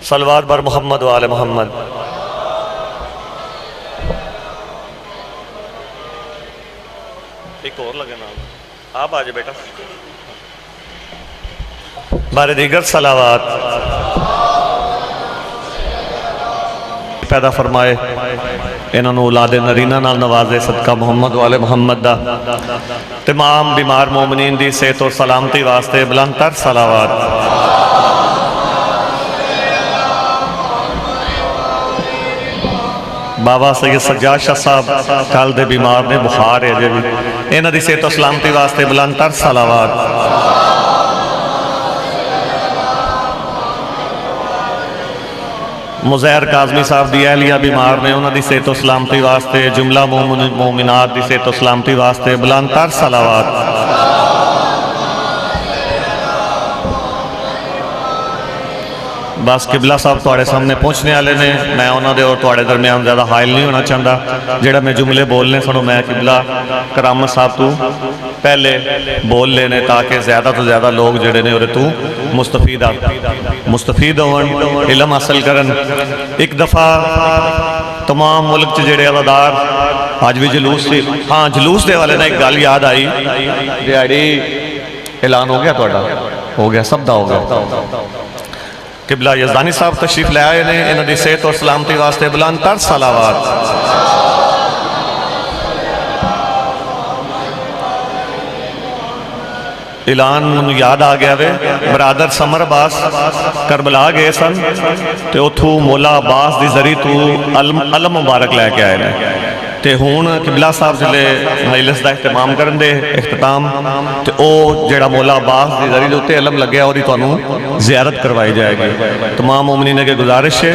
सलवात बर मोहम्मद वाले मोहम्मद। एक और लगे नाम आप आज बेटा बारे दीगर सलावात पैदा फरमाए, इन्होंने औलाद नरीना नाल नवाजे सदका मुहम्मद वाले मुहम्मद दा। तमाम बीमार मोमिनीन दी सेहत और सलामती वास्ते बुलंद तर सलावात। बाबा सैयद सज्जाद शाह साहब कल दे बीमार ने, बुखार है अजे भी, इन्हां दी सेहत और सलामती वास्ते बुलंद तर सलावात। मुज़ैर काज़मी साहब दी अहलिया बीमार ने, उन्हां दी सेहत और सलामती वास्ते जुमला मोमिनात दी सेहत और सलामती वास्ते बुलंद तर सलावात। बस किबला साहब तुहाडे सामने पहुँचने वाले ने, मैं उन्होंने और तुहाडे दरम्यान ज़्यादा हायल नहीं होना चाहता। जेड़ा मैं जुमले बोलने सुनो मैं किबला करामत साहब तू पहले बोल लेने, ताकि ज़्यादा तो ज़्यादा लोग जेड़े ने तू मुस्तफीद होवन, इलम हासिल करन। एक दफ़ा तमाम मुल्क च जेड़े अदादार अज भी जुलूस से, हाँ जुलूस दे वाले ना एक गल याद आई, दिहाड़ी ऐलान हो गया, तुहाडा हो गया, सब दा हो गया। किबला यज़दानी साहब तशरीफ ले आए ने, इन्हां दी सेहत और सलामती वास्ते बुलंद तर सलावात। ऐलान मैनूं याद आ गया वे, बरादर समर अब्बास करबला गए सन तो उथों मौला अब्बास दी जरी तू अलम मुबारक लैके आए ने। तो हुण किबला साहब जिले मजलिस का इख्तिताम करन दे इख्तिताम, तो वह जेड़ा मौला अब्बास की जरी उत्ते अलम लग्या और तुहानूं जियारत करवाई जाएगी। तमाम मोमिनीन अगे गुजारिश है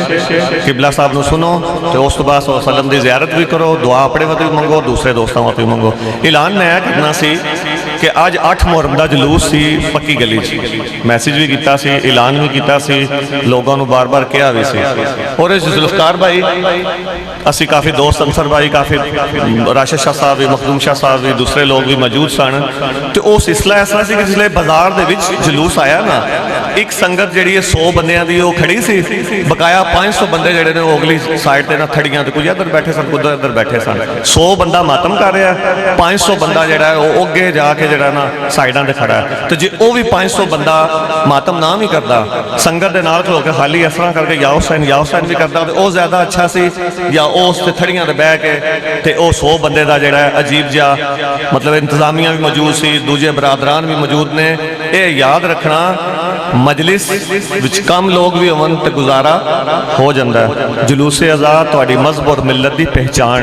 किबला साहब नूं सुनो, तो उस तो बाद वसल्लम की जियारत भी करो, दुआ अपने वास्ते भी मंगो, दूसरे दोस्तों वास्ते भी मंगो। ऐलान मैं करना सी कि अज 8 मुहर्रम का जुलूस सी पक्की गली, मैसेज भी किया, ऐलान भी किया, लोगों को बार बार कहा भी सी। और इस जुल्फकार भाई असी काफ़ी दोस्त, अंसर भाई काफ़ी, राशिद शाह साहब भी, मखदूम शाह साहब भी, दूसरे लोग भी मौजूद सन। तो वो सिलसिला ऐसा सी कि जिसले बाजार दे विच जुलूस आया ना, एक संगत जी 100 बंदियां दी खड़ी सी, बकाया 500 बंदे जड़े ने अगली साइड से ना थड़ियां तो कुछ इधर बैठे सन, कुछ इधर बैठे सन। 100 बंदा मातम कर रहा है, 500 बंदा जड़ा है वो अगे जाके जड़ा ना साइडों से खड़ा है। तो जे वो भी 500 बंदा मातम ना भी करता, संगत के नाल खलो के खाली इस तरह करके या हुसैन भी करता, तो वह ज्यादा अच्छा सी, या उस थड़ियां से बह के ते ओ 100 बंदे का जड़ा अजीब जहा, मतलब इंतजामिया भी मौजूद सी, दूजे बरादरान भी मौजूद ने। ये याद रखना मजलिस विच कम लोग भी होवन ते गुजारा हो जाता है। जुलूसे आज़ाद तुहाडी मज़हब और मिलत की पहचान,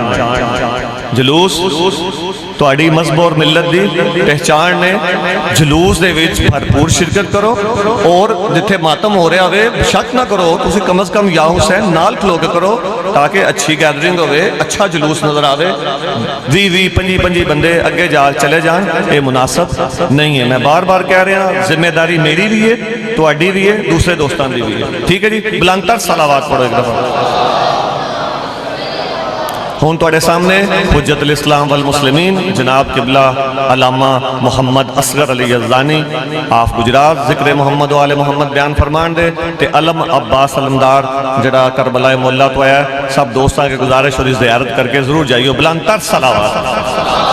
जुलूस तुहाडी मज़हब और मिलत की पहचान ने। जुलूस दे विच भरपूर शिरकत करो, और जिथे मातम हो रहा हो शक ना करो, तुसी कम अज़ कम या हुसैन नाल खलो के करो, ताकि अच्छी गैदरिंग होवे, अच्छा जुलूस नजर आवे। 20-25 बंदे अगे जा चले जान, ये मुनासिब नहीं है। मैं बार बार कह रहा, जिम्मेदारी मेरी भी है, तुहाडी भी है, दूसरे दोस्तों की भी है। ठीक है जी, बुलंद तर सलावात पढ़ो एक दफ़ा। हुण तुहाडे सामने हुज्जतुल इस्लाम वल मुस्लिमीन जनाब किबला अल्लामा मुहम्मद असगर अली यज़दानी आफ गुजरात ज़िक्र मुहम्मद वाले मुहम्मद बयान फरमान दे, ते अलम अब्बास अलमदार जड़ा करबला मोहल्ला तो आया, सब दोस्तों की गुजारिश और ज़ियारत करके जरूर जाइए। बुलंद तर सलावात।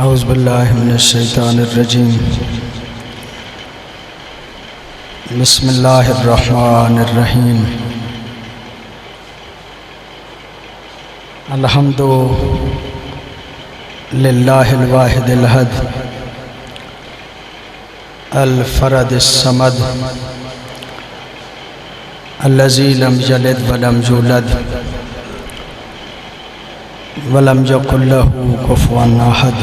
औज़ु बिल्लाहि मिनश शैतानिर रजीम, बिस्मिल्लाहिर रहमानिर रहीम। अल्हम्दु लिल्लाहिल वाहिदिल अहद अल फरदिस समद अल्लज़ी लम यलिद वलम यूलद वलम यकुल लहू कुफुवन अहद।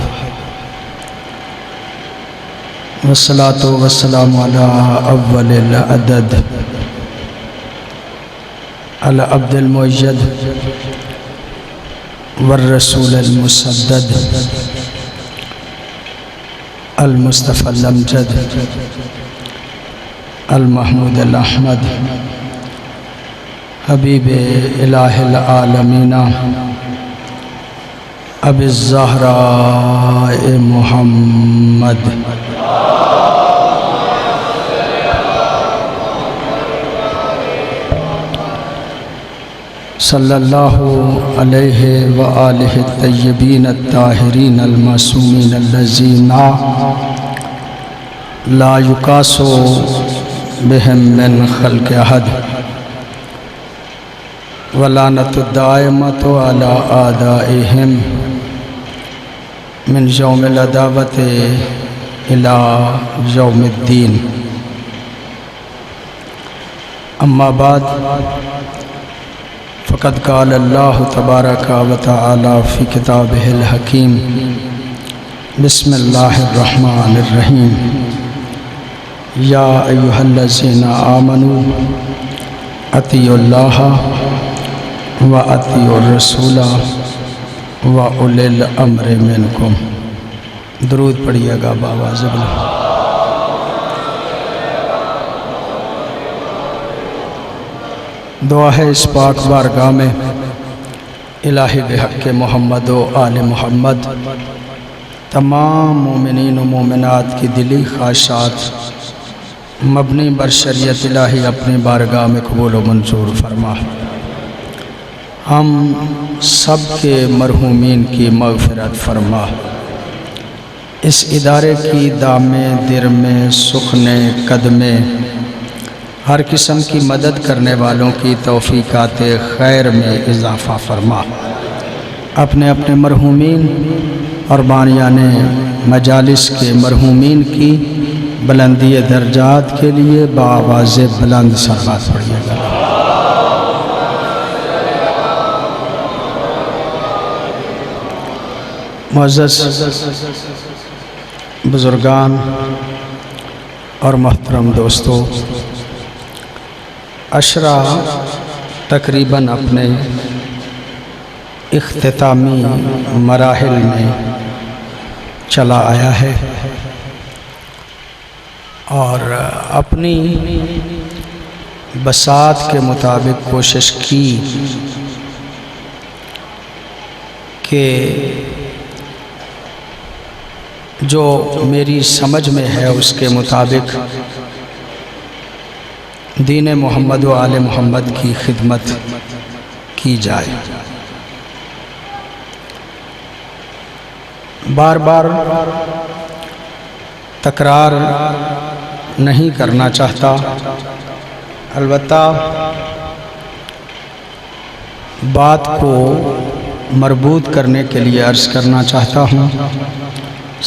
वस्सलातु वस्सलामु अला अव्वलिल अदद अल अब्दुल मुय्यद वर रसूलिल मुसद्दद अल-मुस्तफ़ा अल-अमजद अल-महमूद अल-अहमद हबीब इलाहिल आलमीना अबी ज़हरा मुहम्मद सल्लल्लाहु अलैहि व आलिहि तय्यबीन अत्ताहिरीन अल-मासूमीन अल्लज़ीना ला युकासु बिहिम मिन खल्क़ि अहद व लानतु दाइमतु अला आदाइहिम मिन यौमिल अदावति इला यौमिद्दीन। अम्मा बाद फ़क़द क़ाल अल्लाहु तबारक व तआला फ़ी किताबिहिल हकीम बिस्मिल्लाहिर रहमानिर रहीम या अय्युहल्लज़ीना आमनू अतियुल्लाह व अतियुर रसूला व उलिल अम्रि मिनकुम। दुरूद पढ़िएगा बाबा ज़िब्ला। दुआ है इस पाक बारगाह में इलाही बिहक़ मोहम्मद व आले मोहम्मद तमाम मोमिनीन व मोमिनात की दिली ख्वाहिशात मबनी बर शरीयत इलाही अपनी बारगाह में कबूल व मंजूर फरमा। हम सब के मरहूमीन की मग़फ़िरत फरमा। इस इदारे की दामे दिर में सुखने कदमे हर किस्म की मदद करने वालों की तौफ़ीक़ात खैर में इजाफ़ा फरमा। अपने अपने मरहूमीन और बानियाने मजालिस के मरहूमीन की बुलंदी दर्जात के लिए बावाज़े बुलंद सलावत पढ़िएगा। मुअज़्ज़ज़ बुज़ुर्गान और मोहतरम दोस्तों, अशरा तकरीबन अपने इख्तितामी मराहिल में चला आया है और अपनी बसात के मुताबिक कोशिश की कि जो मेरी समझ में है उसके मुताबिक दीन मोहम्मद व आले मोहम्मद की खिदमत की जाए। बार बार तकरार नहीं करना चाहता, अलबत्ता बात को मरबूत करने के लिए अर्ज़ करना चाहता हूँ।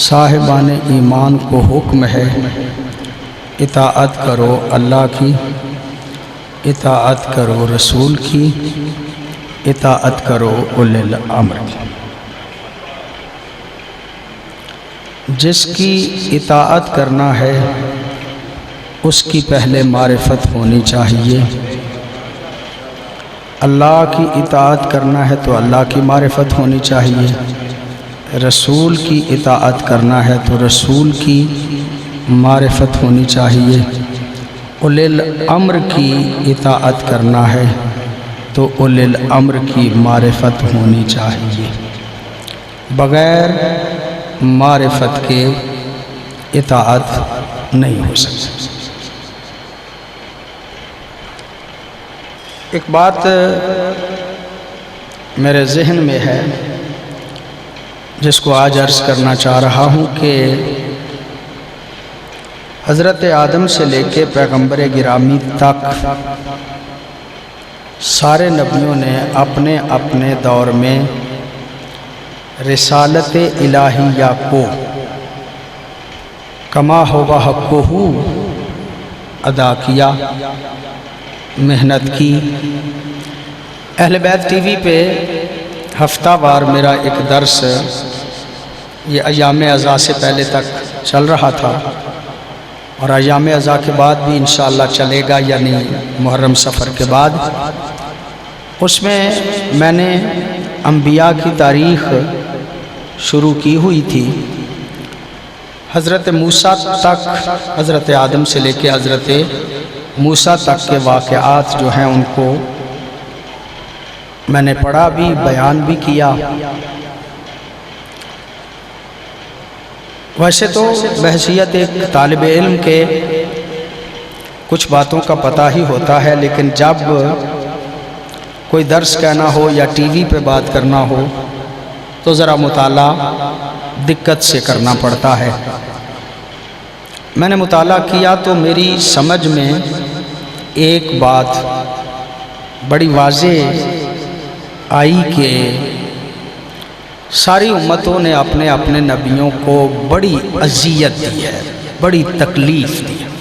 साहिबाने ईमान को हुक्म है इताअत करो अल्लाह की, इताअत करो रसूल की, इताअत करो उलिल अम्र की। जिसकी इताअत करना है उसकी पहले मारिफत होनी चाहिए। अल्लाह की इताअत करना है तो अल्लाह की मारिफत होनी चाहिए। रसूल की इताअत करना है तो रसूल की मारिफत होनी चाहिए। उलिल अम्र की इताअत करना है तो उलिल अम्र की मारिफत होनी चाहिए। बग़ैर मारिफत के इताअत नहीं हो सकती। एक बात मेरे ज़हन में है जिसको आज अर्ज़ करना चाह रहा हूँ कि हज़रत आदम से लेके पैगम्बर गिरामी तक सारे नबियों ने अपने अपने दौर में रिसालत इलाहिया को कमा हुआ हक़्क़ुहु अदा किया, मेहनत की। अहले बैत टीवी पे हफ्तावार मेरा एक दर्स ये अयाम अज़ा से पहले तक चल रहा था और अयाम अज़ा के बाद भी इंशाअल्लाह चलेगा, यानी मुहर्रम सफ़र के बाद। उसमें मैंने अम्बिया की तारीख़ शुरू की हुई थी। हज़रत मूसा तक, हज़रत आदम से लेके हज़रत मूसा तक के वाक़यात जो हैं उनको मैंने पढ़ा भी, बयान भी किया। वैसे तो बहसियत एक तालिब इल्म के कुछ बातों का पता ही होता है, लेकिन जब कोई दर्स कहना हो या टीवी पे बात करना हो तो ज़रा मुताला दिक्कत से करना पड़ता है। मैंने मुताला किया तो मेरी समझ में एक बात बड़ी वाज़े आई कि सारी उम्मतों ने अपने अपने नबियों को बड़ी अज़ियत दी है, बड़ी तकलीफ़ दी है।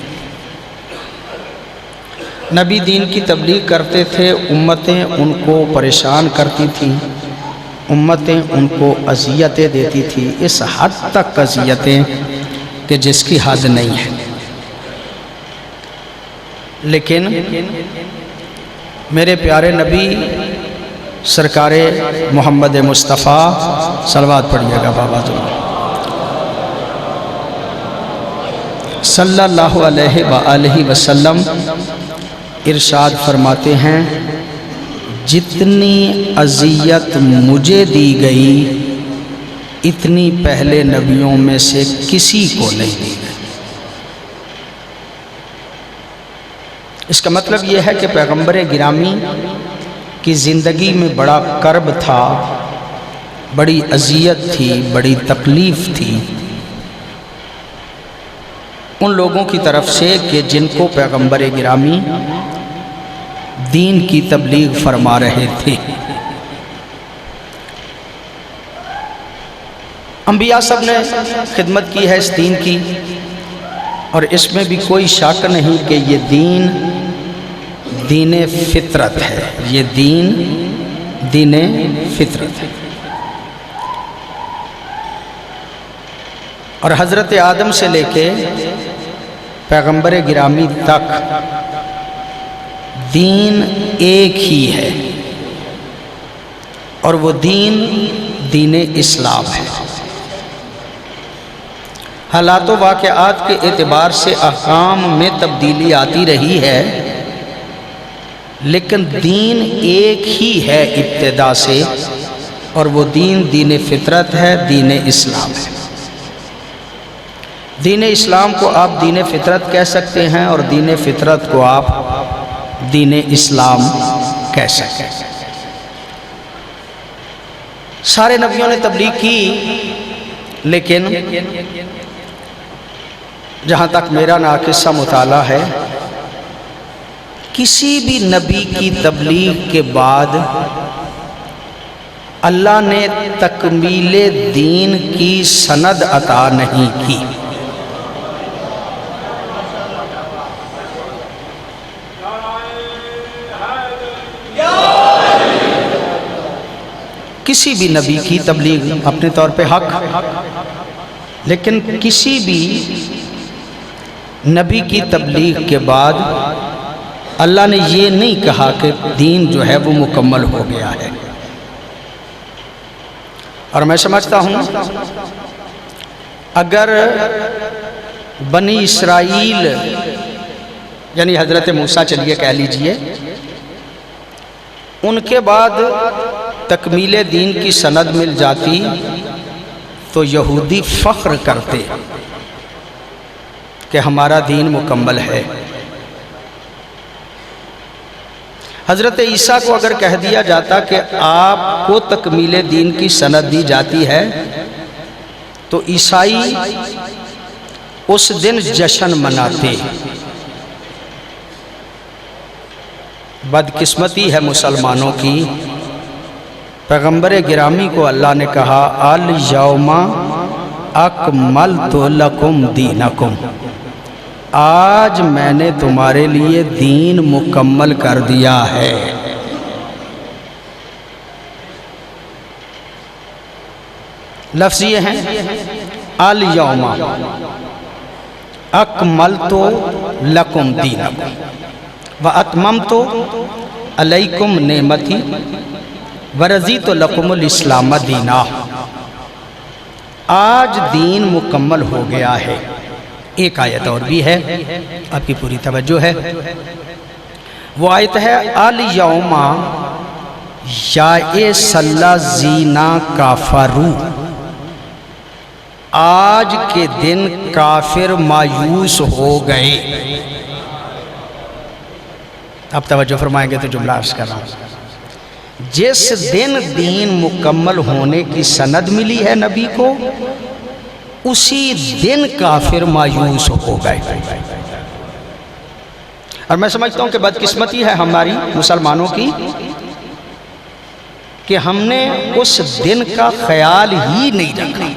नबी दीन की तबलीग करते थे, उम्मतें उनको परेशान करती थीं, उम्मतें उनको अज़ियतें देती थी, इस हद तक अज़ियतें कि जिसकी हद नहीं है। लेकिन मेरे प्यारे नबी सरकारे मोहम्मद मुस्तफ़ा सलवात पढ़िएगा बाबा जो सल्लल्लाहु अलैहि वसल्लम इरशाद फरमाते हैं, जितनी अज़ियत मुझे दी गई इतनी पहले नबियों में से किसी को नहीं दी गई। इसका मतलब यह है कि पैगंबर गिरामी की ज़िंदगी में बड़ा कर्ब था, बड़ी अज़ियत थी, बड़ी तकलीफ़ थी उन लोगों की तरफ से कि जिनको पैगंबर गिरामी दीन की तबलीग फरमा रहे थे। अंबिया सब ने खिदमत की है इस दीन की, और इसमें भी कोई शक नहीं कि ये दीन दीन फितरत है, ये दीन फितरत है। और हज़रत आदम से लेके पैगंबर गिरामी तक दीन एक ही है, और वो दीन इस्लाम है। हालात व वाक़यात के एतबार से अहकाम में तब्दीली आती रही है, लेकिन दीन एक ही है इब्तिदा से, और वो दीन फितरत है, दीन इस्लाम है। दीन इस्लाम को आप दीन फितरत कह सकते हैं, और दीन फितरत को आप दीन इस्लाम कह सकते हैं। सारे नबियों ने तबलीग की, लेकिन जहाँ तक मेरा नाक़िसा मुताला है, किसी भी नबी की तबलीग के बाद अल्लाह ने तकमीले दीन की सनद अता नहीं की। किसी भी नबी की तबलीग अपने तौर पे हक, लेकिन किसी भी नबी की तबलीग के बाद अल्लाह ने ये नहीं कहा कि दीन जो है वो मुकम्मल हो गया है। और मैं समझता हूँ अगर बनी इसराइल यानी हज़रत मूसा चलिए कह लीजिए, उनके बाद तकमीले दीन की सनद मिल जाती तो यहूदी फ़ख्र करते कि हमारा दीन मुकम्मल है। हज़रत ईसा को अगर कह दिया जाता कि आपको तकमीले दीन की सनद दी जाती है, तो ईसाई उस दिन जश्न मनाते। बदकिस्मती है मुसलमानों की, पैगंबर गिरामी को अल्लाह ने कहा अल यौमा अकमलतु लकुम दीनकुम, आज मैंने तुम्हारे लिए दीन मुकम्मल कर दिया है। लफ्ज़ ये हैं अल यौमा अकमलतु लकुम दीनकुम व अतममतु अलैकुम नेमती व रज़ीतु लकुमुल इस्लाम दीना। आज दीन मुकम्मल हो गया है। एक आयत और भी है, आपकी पूरी तवज्जो है। वो आयत है अल यौमा या सल्ला जीना काफरू, आज के दिन काफिर मायूस हो गए। अब तवज्जो फरमाएंगे तो जुमला अर्ज कर रहा हूं। जिस दिन दीन मुकम्मल होने की सनद मिली है नबी को, उसी दिन काफिर मायूस हो गए। और मैं समझता हूं कि बदकिस्मती है हमारी मुसलमानों की कि हमने उस दिन का ख्याल ही नहीं रखा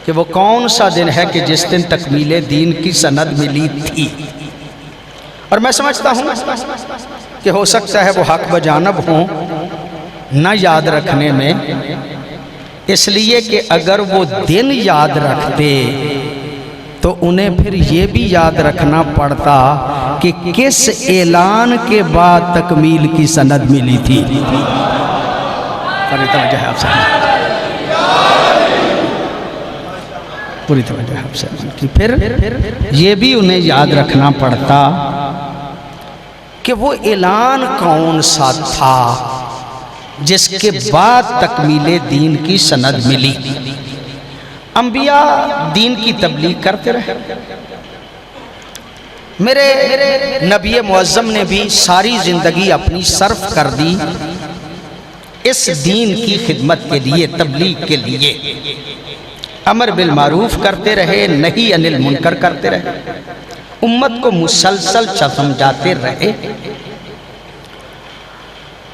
कि वो कौन सा दिन है कि जिस दिन तकमीले दीन की सनद मिली थी। और मैं समझता हूं कि हो सकता है वो हक बजानब हों न याद रखने में, इसलिए कि अगर वो दिन याद रखते तो उन्हें फिर ये भी याद रखना पड़ता कि किस ऐलान के बाद तकमील की सनद मिली थी। पूरी तवज्जो आपसे। फिर ये भी उन्हें याद रखना पड़ता कि वो ऐलान कौन सा था जिसके बाद तकमीले दीन की सनद मिली। अंबिया दीन की तबलीग करते रहे। मेरे नबी मुअज़्ज़म ने भी सारी जिंदगी अपनी सर्फ कर दी इस दीन की खिदमत के लिए, तबलीग के लिए। अमर बिल मारूफ करते रहे, नही अनिल मुनकर करते रहे, उम्मत को मुसलसल समझाते रहे।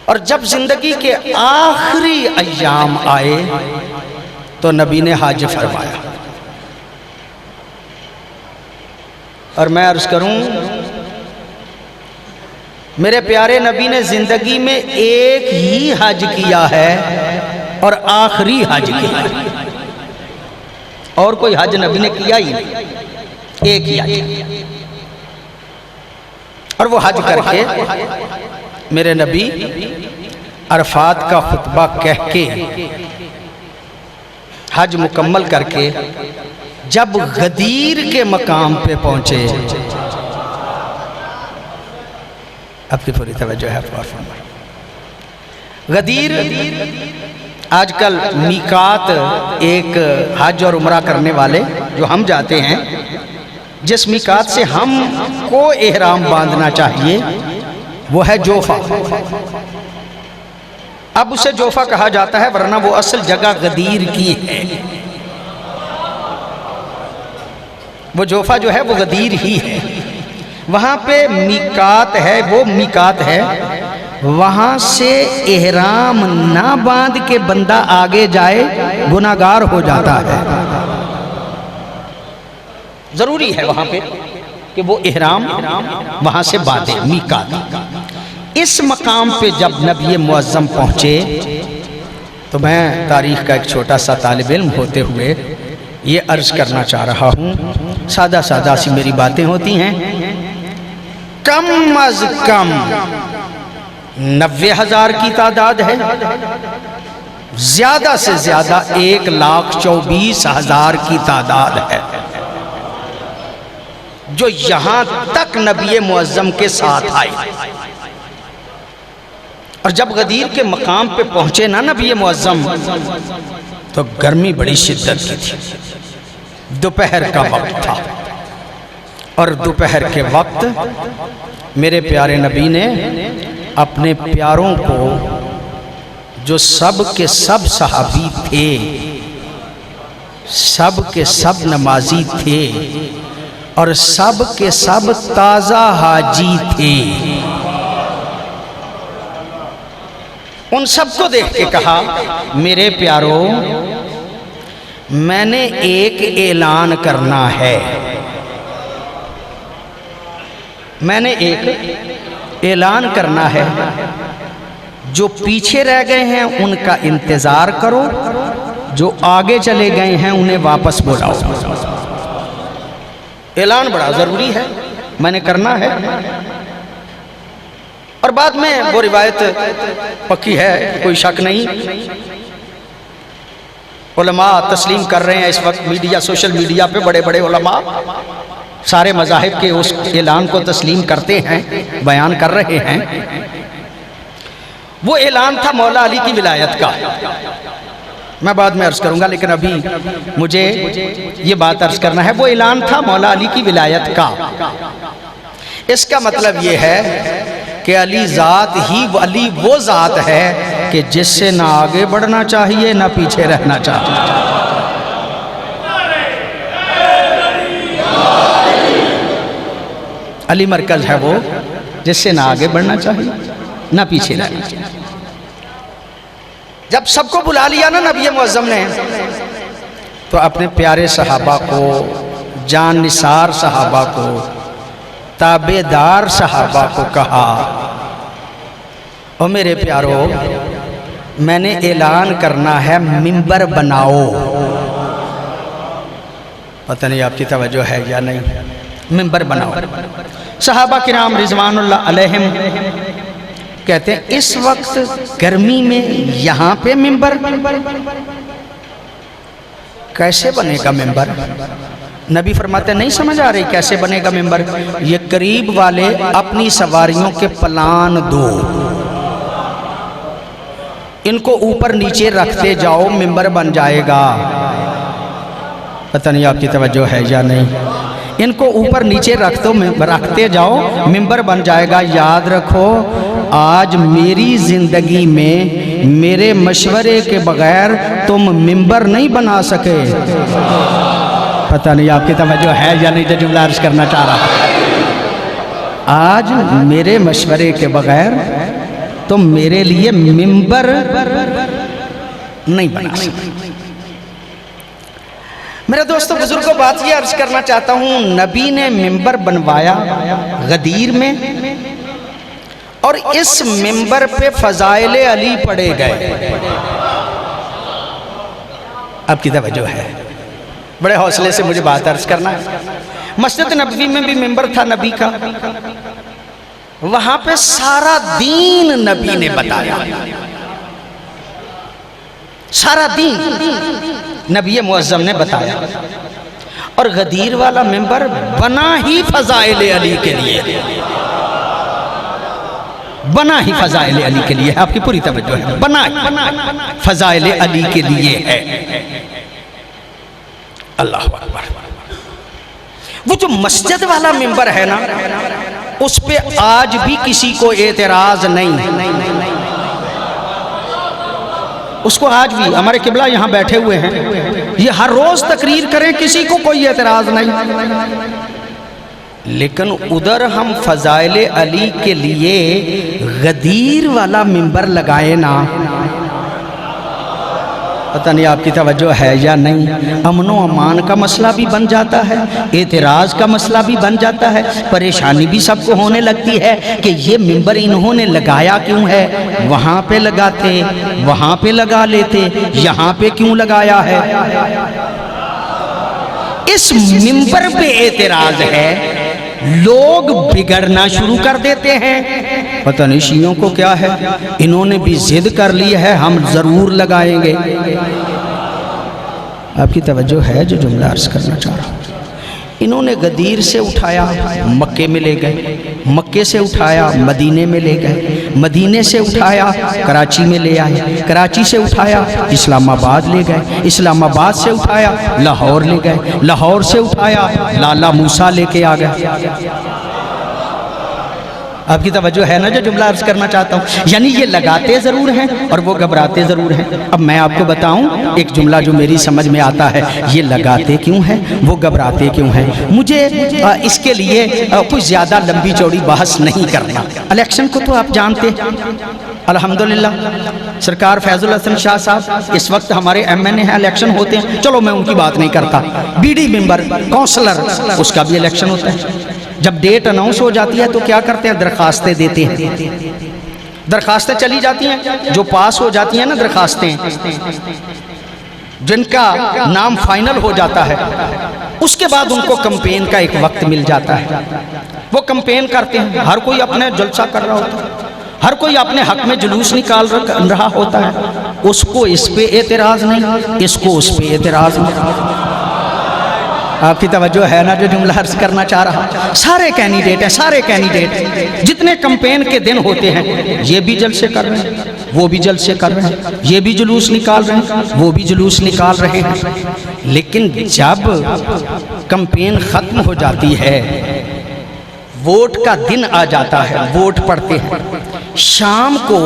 और जब जिंदगी के आखिरी अय्याम आए तो नबी ने हाज फरमाया। और मैं अर्ज करूं, मेरे प्यारे नबी ने जिंदगी में एक ही हज किया है और आखिरी हज किया है। और कोई हज नबी ने किया ही नहीं, एक ही हज। और वो हज करके मेरे नबी अरफात का खुतबा कह के हज मुकम्मल करके जब गदीर के मकाम पे पहुंचे, आपकी पूरी तवज्जो है। गदीर आजकल मीकात, एक हज और उम्रा करने वाले जो हम जाते हैं, जिस मीकात से हमको एहराम बांधना चाहिए वो है जोफा। अब उसे जोफा कहा जाता है, वरना वो असल जगह गदीर की है। वो जोफा जो है वो गदीर ही है। वहां पे मीकात है, वो मीकात है। वहां से एहराम ना बांध के बंदा आगे जाए गुनाहगार हो जाता है। जरूरी है वहां पे कि वो एहराम वहां से बांधे, मीकात। इस मकाम पे जब नबी मुअज़्ज़म पहुंचे तो मैं तारीख का एक छोटा सा तालिब इल्म होते हुए ये अर्ज करना चाह रहा हूँ। सादा सादा सी मेरी बातें होती हैं। कम अज कम 90,000 की तादाद है, ज्यादा से ज्यादा 1,24,000 की तादाद है जो यहां तक नबी मुअज़्ज़म के साथ आए। और जब गदीर के मकाम पे पहुंचे ना नबी मुअज़्ज़म, तो गर्मी बड़ी शिद्दत की थी। दोपहर का वक्त था और दोपहर के वक्त मेरे प्यारे नबी ने अपने प्यारों को, जो सब के सब सहाबी थे, सब के सब नमाजी थे और सब के सब ताज़ा हाजी थे, उन सबको देख के कहा, मेरे प्यारों, मैंने एक ऐलान करना है। मैंने एक ऐलान करना है। जो पीछे रह गए हैं उनका इंतजार करो, जो आगे चले गए हैं उन्हें वापस बुलाओ। ऐलान बड़ा जरूरी है, मैंने करना है। और बाद में वो रिवायत पक्की है, कोई शक नहीं उलमा तस्लीम कर रहे हैं इस वक्त मीडिया, सोशल मीडिया पे बड़े बड़े उलमा सारे मज़ाहिब के उस ऐलान को तस्लीम करते हैं, बयान कर रहे हैं। वो ऐलान था मौला अली की विलायत का, मैं बाद में अर्ज़ करूंगा, लेकिन अभी मुझे ये बात अर्ज़ करना है। वो ऐलान था मौला अली की विलायत का। इसका मतलब ये है कि अली ज़ात ही, अली वो ज़ात है कि जिससे ना आगे बढ़ना चाहिए ना पीछे रहना चाहिए। अली मरकज़ है वो जिससे ना आगे बढ़ना चाहिए ना पीछे रहना चाहिए। जब सबको बुला लिया ना नबी मुअज़्ज़म ने, तो अपने प्यारे सहाबा को, जान निसार सहाबा को, ताबेदार सहाबा को कहा, ओ मेरे प्यारो, मैंने ऐलान करना है, मिंबर बनाओ। पता नहीं आपकी तवज्जो है या नहीं। मिंबर बनाओ। सहाबा किराम रिज़वानुल्लाह अलैहिम कहते हैं इस वक्त गर्मी में यहाँ पे मिंबर कैसे बनेगा मिंबर? नबी फरमाते नहीं समझ आ रही कैसे बनेगा मिंबर? ये करीब वाले अपनी सवारियों के प्लान दो, इनको ऊपर नीचे रखते जाओ, मिंबर बन जाएगा। पता नहीं आपकी तवज्जो है या नहीं। इनको ऊपर नीचे रखते जाओ, मिंबर बन जाएगा। याद रखो, आज मेरी जिंदगी में मेरे मशवरे के बगैर तुम मिंबर नहीं बना सके। पता नहीं आपकी तवज्जो है या नहीं जो जुमला अर्ज करना चाह रहा। आज मेरे मशवरे के बगैर तुम मेरे लिए मिंबर नहीं बना सकते। मेरे दोस्तों बुजुर्गों, बात ये अर्ज करना चाहता हूँ, नबी ने मिंबर बनवाया गदीर में, और इस मिंबर पे फजाइले अली पढ़े गए। आपकी तवज्जो है, बड़े हौसले से मुझे बात अर्ज करना है। मस्जिद नबवी में भी मिंबर था नबी का, वहां पे सारा दीन नबी ने बताया, सारा दीन नबी मुअज़्ज़म ने बताया। और गदीर वाला मिंबर बना ही फजाइल अली के लिए, बना ही फजाइल अली के लिए है। आपकी पूरी तवज्जो है, बना फजाइल अली के लिए है। अल्लाह अकबर। वो जो मस्जिद वाला मिंबर है ना, उस पे आज भी किसी को एतराज नहीं। उसको आज भी हमारे किबला यहाँ बैठे हुए हैं, ये हर रोज तकरीर करें, किसी को कोई एतराज नहीं। लेकिन उधर हम फजाइल अली के लिए गदीर वाला मिंबर लगाए ना, पता नहीं आपकी तवज्जो है या नहीं। अमनो अमान का मसला भी बन जाता है, एतराज का मसला भी बन जाता है, परेशानी भी सबको होने लगती है कि ये मिंबर इन्होंने लगाया क्यों है। वहाँ पे लगाते, वहाँ पे लगा लेते, यहाँ पे क्यों लगाया है। इस मिंबर पे एतराज है, लोग बिगड़ना शुरू कर देते हैं। पता नहीं शियों को क्या है, इन्होंने भी जिद कर ली है, हम जरूर लगाएंगे। आपकी तवज्जो है जो जुमला अर्ज करना चाह रहा हूँ। इन्होंने गदीर से उठाया, मक्के में ले गए, मक्के से उठाया, मदीने में ले गए, मदीने से उठाया, कराची में ले आए, कराची से उठाया, इस्लामाबाद ले गए, इस्लामाबाद से उठाया, लाहौर ले गए, लाहौर से उठाया, लाला मूसा लेके आ गए। आपकी तवज्जो है ना जो जुमला अर्ज करना चाहता हूँ। यानी ये लगाते ज़रूर हैं और वो घबराते ज़रूर हैं। अब मैं आपको बताऊँ एक जुमला जो मेरी समझ में आता है, ये लगाते क्यों हैं, वो घबराते क्यों हैं। मुझे इसके लिए कुछ ज़्यादा लंबी चौड़ी बहस नहीं करना। इलेक्शन को तो आप जानते हैं, अल्हम्दुलिल्लाह सरकार फैजुल हसन शाह साहब इस वक्त हमारे MNA हैं, इलेक्शन होते हैं, चलो मैं उनकी बात नहीं करता। BD मेंबर, काउंसलर, उसका भी इलेक्शन होता है। जब डेट अनाउंस हो जाती है तो क्या करते हैं, दरखास्तें देते हैं, दरखास्तें चली जाती हैं। जो पास हो जाती हैं ना दरखास्तें, जिनका नाम फाइनल हो जाता है, उसके बाद उनको कैंपेन का एक वक्त मिल जाता है। वो कैंपेन करते हैं, हर कोई अपने जलसा कर रहा होता है, हर कोई अपने हक में जुलूस निकाल रहा होता है। उसको इस पे एतराज़ नहीं, इसको उस पे एतराज़ नहीं। आपकी तवज्जो है ना जो जुमला अर्ज करना चाह रहा। सारे कैंडिडेट हैं, सारे कैंडिडेट जितने कैंपेन के दिन होते हैं, ये भी जलसे कर रहे हैं, वो भी जलसे कर रहे हैं, ये भी जुलूस निकाल रहे हैं, वो भी जुलूस निकाल रहे हैं। लेकिन जब कैंपेन खत्म हो जाती है, वोट का दिन आ जाता है, वोट पड़ते हैं, शाम को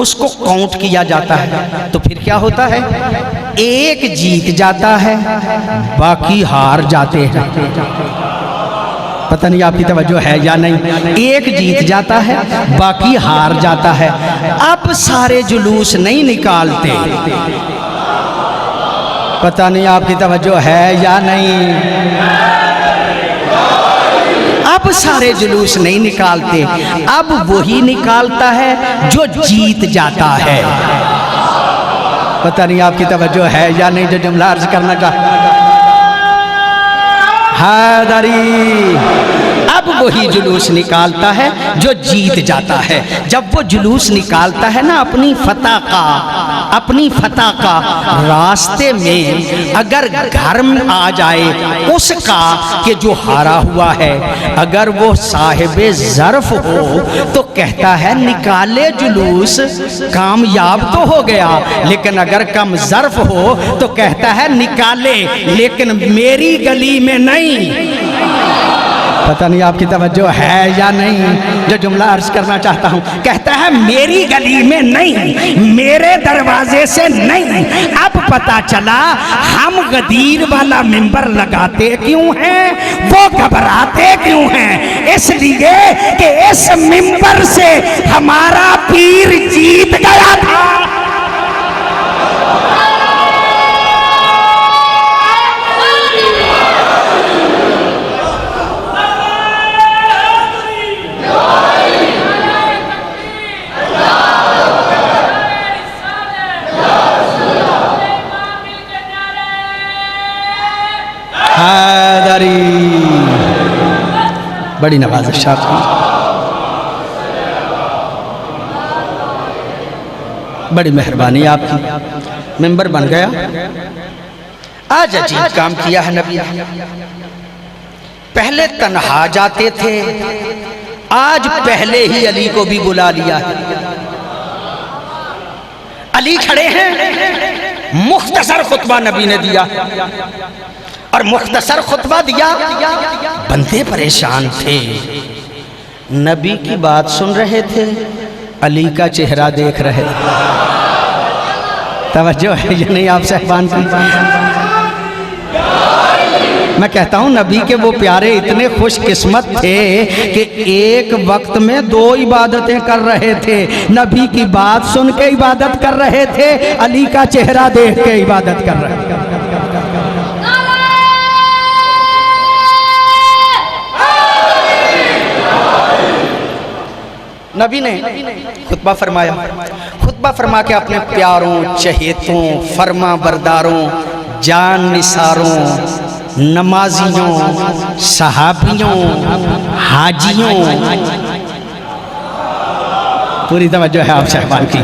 उसको काउंट किया जाता है, तो फिर क्या होता है? एक जीत जाता है, बाकी हार जाते हैं। पता नहीं आपकी तवज्जो है या नहीं। एक जीत जाता है, बाकी हार जाता है। अब सारे जुलूस नहीं निकालते। पता नहीं आपकी तवज्जो है या नहीं। अब सारे जुलूस नहीं निकालते, अब वही निकालता है जो जीत जाता है। पता नहीं आपकी तवज्जो है या नहीं जो जुमला अर्ज करना चाहता। हैदरी अब वही जुलूस निकालता है जो जीत जाता है। जब वो जुलूस निकालता है ना अपनी फतह का रास्ते में अगर घर में आ जाए उसका कि जो हारा हुआ है, अगर वो साहिबे ज़र्फ हो तो कहता है निकाले जुलूस, कामयाब तो हो गया। लेकिन अगर कम ज़र्फ हो तो कहता है निकाले, लेकिन मेरी गली में नहीं। पता नहीं आपकी तवज्जो है या नहीं जो जुमला अर्ज करना चाहता हूँ। कहता है मेरी गली में नहीं, मेरे दरवाजे से नहीं। अब पता चला हम गदीर वाला मिंबर लगाते क्यों हैं, वो घबराते क्यों हैं। इसलिए कि इस मिंबर से हमारा पीर जीत गया था। बड़ी नवाज़िश आपकी, बड़ी मेहरबानी आपकी। मेंबर बन गया। आज अजीब काम किया है नबी। पहले तन्हा जाते थे, आज पहले ही अली को भी बुला लिया है। अली खड़े हैं, मुख्तसर खुतबा नबी ने दिया और मुख्तसर खुतबा दिया। बंदे परेशान थे, नबी की बात सुन रहे थे, अली का चेहरा देख रहे थे। तवज्जो है या नहीं आप साहिबान की? मैं कहता हूँ नबी के वो प्यारे इतने खुशकिस्मत थे कि एक वक्त में 2 इबादतें कर रहे थे। नबी की बात सुन के इबादत कर रहे थे, अली का चेहरा देख के इबादत कर रहे थे। नबी ने खुतबा फरमाया। खुतबा फरमा के अपने प्यारों, चहेतों, फरमा बरदारों, जान निसारों, नमाजियों, सहाबियों, हाजियों, पूरी तवज्जो है आप साहिबान की,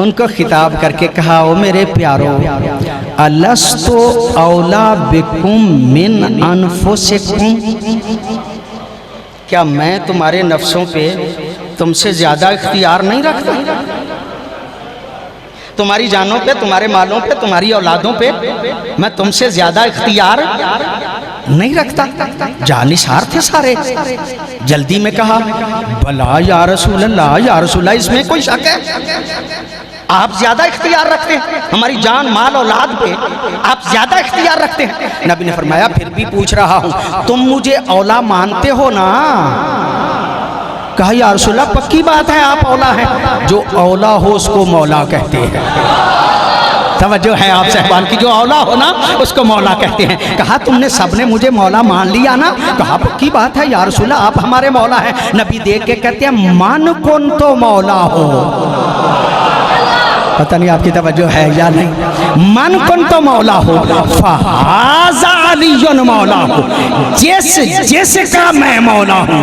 उनको खिताब करके कहा, ओ मेरे प्यारो, अलस्तु औला बिकुम मिन अनफुसिकुम, क्या मैं तुम्हारे नफ्सों पे तुमसे ज़्यादा इख्तियार नहीं रखता? तुम्हारी जानों पे, तुम्हारे मालों पे, तुम्हारी औलादों पे मैं तुमसे ज़्यादा इख्तियार नहीं रखता? जानिसार थे सारे। जल्दी में कहा, भला या रसूल अल्लाह, या रसूल अल्लाह, इसमें कोई शक है? आप ज्यादा इख्तियार रखते हैं, हमारी जान माल औलाद पे आप ज्यादा इख्तियार रखते हैं। नबी ने फरमाया, फिर भी पूछ रहा हूं, तुम मुझे औला मानते हो ना? कहा, या रसूल अल्लाह, पक्की बात है आप औला हैं। जो औला हो उसको मौला कहते हैं। तवज्जो है आप साहिबान की, जो औला हो ना उसको मौला कहते हैं। कहा, तुमने सबने मुझे मौला मान लिया ना? कहा, पक्की बात है या रसूल अल्लाह, आप हमारे मौला हैं। नबी देख के कहते हैं, मन कौन तो मौला हो। पता नहीं आपकी तवज्जो है या नहीं। मन कुन तो मौला हो फहाजा अलीयुन मौला हो, जिसका मैं मौला हूँ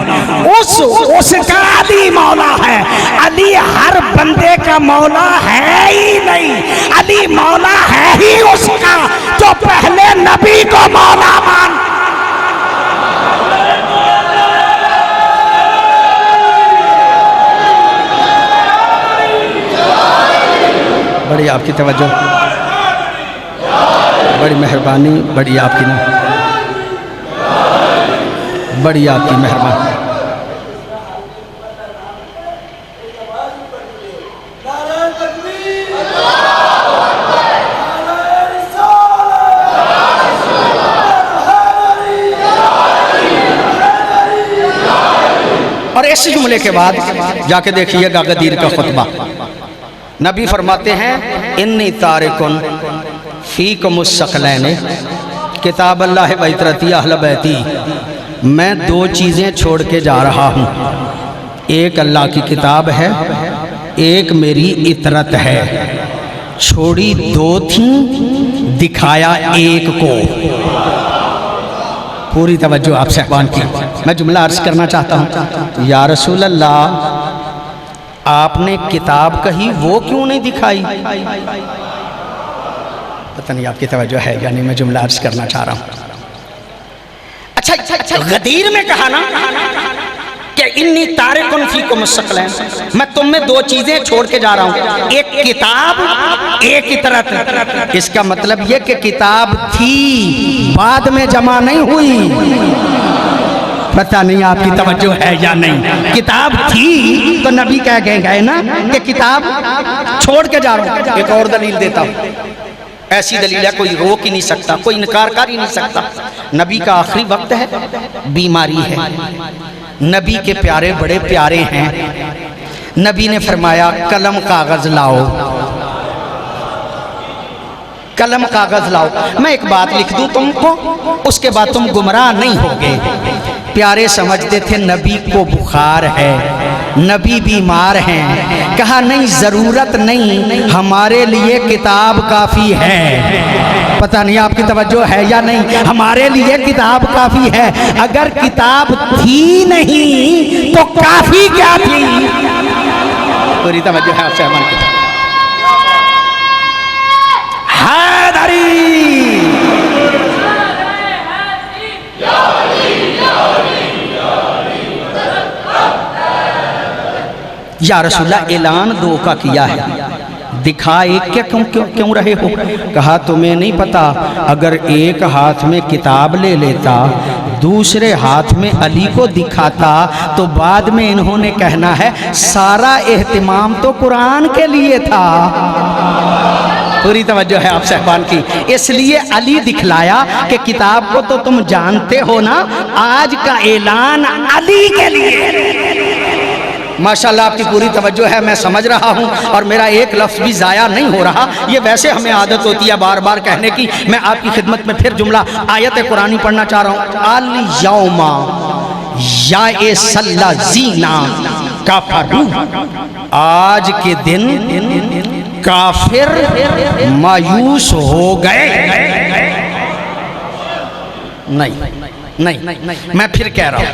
उसका अली मौला है। अली हर बंदे का मौला है ही नहीं, अली मौला है ही उसका जो पहले नबी को मौला मान। बड़ी आपकी तवज्जो, बड़ी मेहरबानी, बड़ी आपकी ना, बड़ी आपकी मेहरबानी। और इस जुमले के बाद जाके देखिएगा गदीर का खुतबा। नबी फरमाते हैं इन्नी तारिकुन फ़ीकुमुस्सक़लैन किताब अल्लाह व इतरती अहल बैती, मैं दो चीज़ें छोड़ के जा रहा हूँ, एक अल्लाह की किताब है, एक मेरी इतरत है। छोड़ी दो थी, दिखाया एक को। पूरी तवज्जो आप साहबान की। मैं जुमला अर्ज़ करना चाहता हूँ, या रसूल अल्लाह आपने किताब कही वो क्यों नहीं दिखाई? पता नहीं आपकी तवज्जो है यानी मैं जुमला अर्ज़ करना चाह रहा हूँ। अच्छा, गदीर में कहा ना कि इन्नी तारिकुन फ़ीकुमुस्सक़लैन, मैं तुम में दो चीजें छोड़ के जा रहा हूँ, एक किताब एक इतरत। इसका मतलब ये कि किताब थी, बाद में जमा नहीं हुई। पता नहीं आपकी तवज्जो है या नहीं। किताब थी तो नबी कह गए ना कि किताब छोड़ के जा रहा हूँ। एक और दलील देता हूँ, ऐसी दलील है कोई रोक ही नहीं सकता, कोई इनकार कर ही नहीं सकता। नबी का आखिरी वक्त है, बीमारी है, नबी के प्यारे बड़े प्यारे हैं। नबी ने फरमाया कलम कागज लाओ, कलम कागज लाओ, मैं एक बात लिख दूं तुमको, उसके बाद तुम गुमराह नहीं होगे। प्यारे समझते थे नबी को बुखार है, नबी बीमार हैं। कहा नहीं, ज़रूरत नहीं, हमारे लिए किताब काफ़ी है। पता नहीं आपकी तवज्जो है या नहीं, हमारे लिए किताब काफ़ी है। अगर किताब थी नहीं तो काफ़ी क्या थी? पूरी तवज्जो है आपसे हमारे किताब या रसूलल्लाह ऐलान दो का किया है, दिखाए क्या क्यों रहे हो? कहा तुम्हें नहीं पता, अगर एक हाथ में किताब ले लेता, दूसरे हाथ में अली को दिखाता, तो बाद में इन्होंने कहना है सारा एहतिमाम तो कुरान के लिए था। पूरी तवज्जो है आप साहबान की। इसलिए अली दिखलाया कि किताब को तो तुम जानते हो ना, आज का ऐलान अली के लिए। माशाल्लाह आपकी पूरी तवज्जो है, मैं समझ रहा हूँ और मेरा एक लफ्ज़ भी ज़ाया नहीं हो रहा। ये वैसे हमें आदत होती है बार बार कहने की। मैं आपकी खिदमत में फिर जुमला आयत कुरानी पढ़ना चाह रहा हूँ। अल यौमा याइसल्ला ज़ीना काफरू, आज के दिन काफिर मायूस हो गए। नहीं, मैं फिर कह रहा हूँ,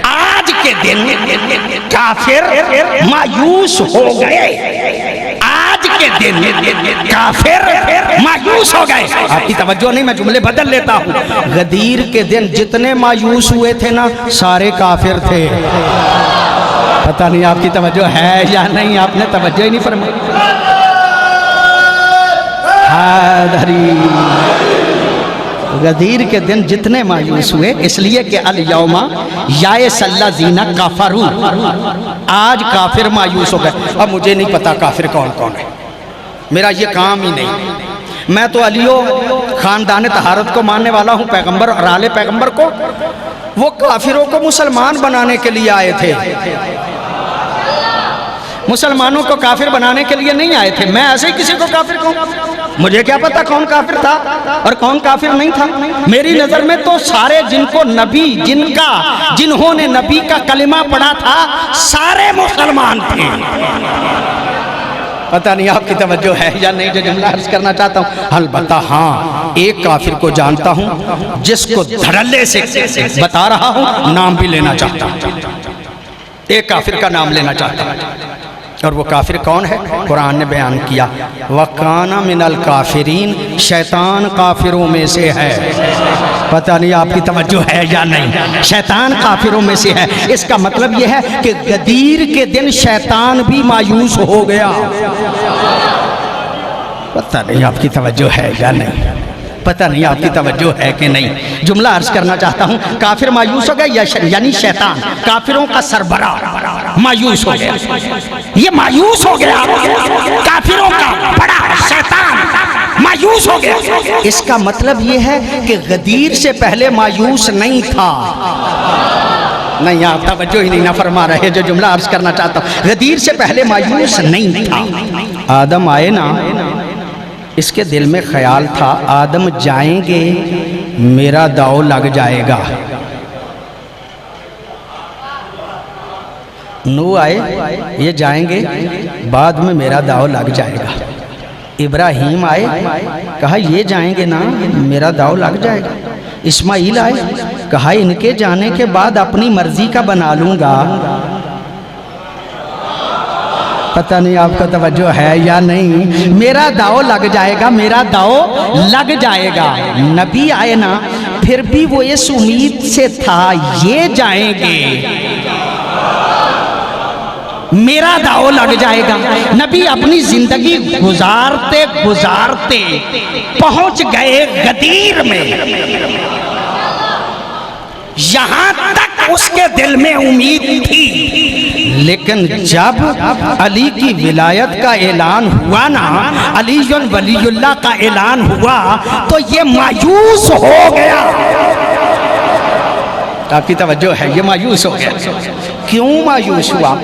आज के दिन काफिर मायूस हो गए। आज के दिन काफिर मायूस हो गए। आपकी तवज्जो नहीं, मैं जुमले बदल लेता हूँ। गदीर के दिन जितने मायूस हुए थे ना, सारे काफिर थे। पता नहीं आपकी तवज्जो है या नहीं, आपने तवज्जो ही नहीं फरमाई। गदीर के दिन जितने मायूस हुए, इसलिए कि अल यौमा याइसल्ला ज़ीना काफरू, आज काफिर मायूस हो गए। अब मुझे नहीं पता काफिर कौन कौन है, मेरा ये काम ही नहीं। मैं तो अलियो खानदान तहारत को मानने वाला हूँ, पैगंबर और आले पैगंबर को। वो काफिरों को मुसलमान बनाने के लिए आए थे, मुसलमानों को काफिर बनाने के लिए नहीं आए थे। मैं ऐसे ही किसी को काफिर कहूँ? मुझे क्या पता कौन काफिर था और कौन काफिर नहीं था। मेरी नज़र में तो सारे जिनको नबी जिन्होंने नबी का कलिमा पढ़ा था, सारे मुसलमान थे। पता नहीं आपकी तवज्जो है या नहीं जो जुमला अर्ज करना चाहता हूँ। अलबत्ता हाँ, एक काफिर को जानता हूँ जिसको धड़ल्ले से बता रहा हूँ, नाम भी लेना चाहता हूँ। एक काफिर का नाम लेना चाहता हूँ, और वो काफिर कौन है? कुरान ने बयान किया, वकाना मिनल काफिरीन, शैतान काफिरों में से है। पता नहीं आपकी तवज्जो है या नहीं, शैतान काफिरों में से है। इसका मतलब यह है कि गदीर के दिन शैतान भी मायूस हो गया। पता नहीं आपकी तवज्जो है या नहीं, पता नहीं आपकी तवज्जो है कि नहीं। जुमला अर्ज करना चाहता हूँ, काफिर मायूस हो गया, यानी शैतान काफिरों का सरबरा मायूस हो गया। ये मायूस हो गया, काफिरों का बड़ा शैतान मायूस हो गया। इसका मतलब ये है कि गदीर से पहले मायूस नहीं था। नहीं, आप तवज्जो ही नहीं ना फरमा रहे जो जुमला अर्ज करना चाहता हूँ। गदीर से पहले मायूस नहीं था। आदम आए ना, इसके दिल में ख्याल था आदम जाएंगे मेरा दाव लग जाएगा। नूह आए, ये जाएंगे बाद में मेरा दाव लग जाएगा। इब्राहीम आए, कहा ये जाएंगे ना मेरा दाव लग जाएगा। इस्माइल आए, कहा इनके जाने के बाद अपनी मर्जी का बना लूंगा। पता नहीं आपका तवज्जो है या नहीं, मेरा दाव लग जाएगा, मेरा दाव लग जाएगा। नबी आए ना, फिर भी वो इस उम्मीद से था ये जाएंगे मेरा दाव लग जाएगा। नबी अपनी जिंदगी गुजारते गुजारते पहुंच गए गदीर में। यहां तक उसके दिल में उम्मीद थी, लेकिन जब अली की विलायत का ऐलान हुआ ना, अली वलीउल्लाह का ऐलान हुआ, तो ये मायूस हो गया। आपकी तवज्जो है, ये मायूस हो गया। क्यों मायूस हुआ?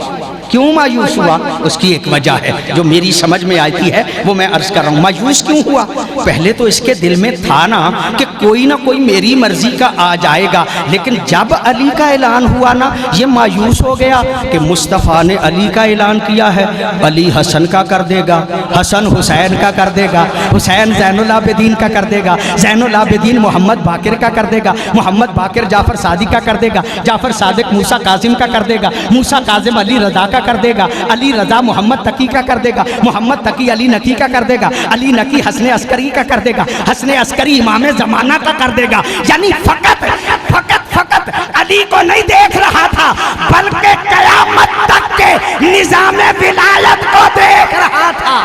क्यों मायूस हुआ? उसकी एक वजह है जो मेरी समझ में आती है, वो मैं अर्ज कर रहा हूँ। मायूस क्यों हुआ? पहले तो इसके दिल में था ना कि कोई ना कोई मेरी मर्जी का आ जाएगा, लेकिन जब अली का ऐलान हुआ ना, ये मायूस हो गया कि मुस्तफ़ा ने अली का ऐलान किया है, अली हसन का कर देगा, हसन हुसैन का कर देगा, हुसैन ज़ैनुल आबिदीन का कर देगा, ज़ैनुल आबिदीन मोहम्मद बाकिर का कर देगा, मोहम्मद बाकिर जाफ़र सादिक का कर देगा, जाफ़र सादिक मूसा काजिम का कर देगा, मूसा काजिम अली रज़ा का कर देगा, अली रज़ा मोहम्मद तकी का कर देगा, मोहम्मद तकी अली नकी का कर देगा, अली नकी हसने अस्करी का कर देगा, हसने अस्करी इमाम ज़माना का कर देगा। यानी फकत फकत फकत अली को नहीं देख रहा था, बल्कि क़यामत तक के निज़ाम विलायत को देख रहा था।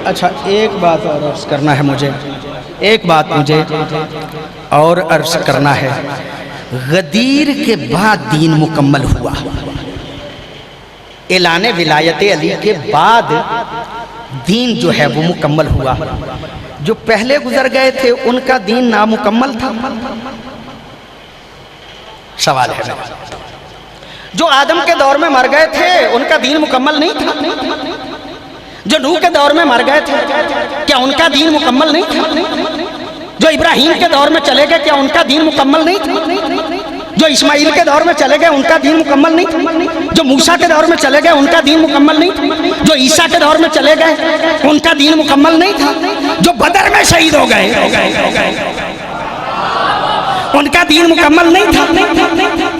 अच्छा, एक बात और अर्ज करना है मुझे, एक बात मुझे और अर्ज करना है। गदीर के बाद दीन मुकम्मल हुआ, ऐलान विलायत अली के बाद दीन जो है वो मुकम्मल हुआ। जो पहले गुजर गए थे उनका दीन नामुकम्मल था। सवाल है, जो आदम के दौर में मर गए थे उनका दीन मुकम्मल नहीं था? जो नूह के दौर में मर गए थे, क्या उनका दीन मुकम्मल नहीं था? जो इब्राहीम के दौर में चले गए, क्या उनका दीन मुकम्मल नहीं था? जो इस्माइल के दौर में चले गए, उनका दीन मुकम्मल नहीं था? जो मूसा के दौर में चले गए, उनका दीन मुकम्मल नहीं था? जो ईसा के दौर में चले गए, उनका दीन मुकम्मल नहीं था? जो बदर में शहीद हो गए, उनका दीन मुकम्मल नहीं था?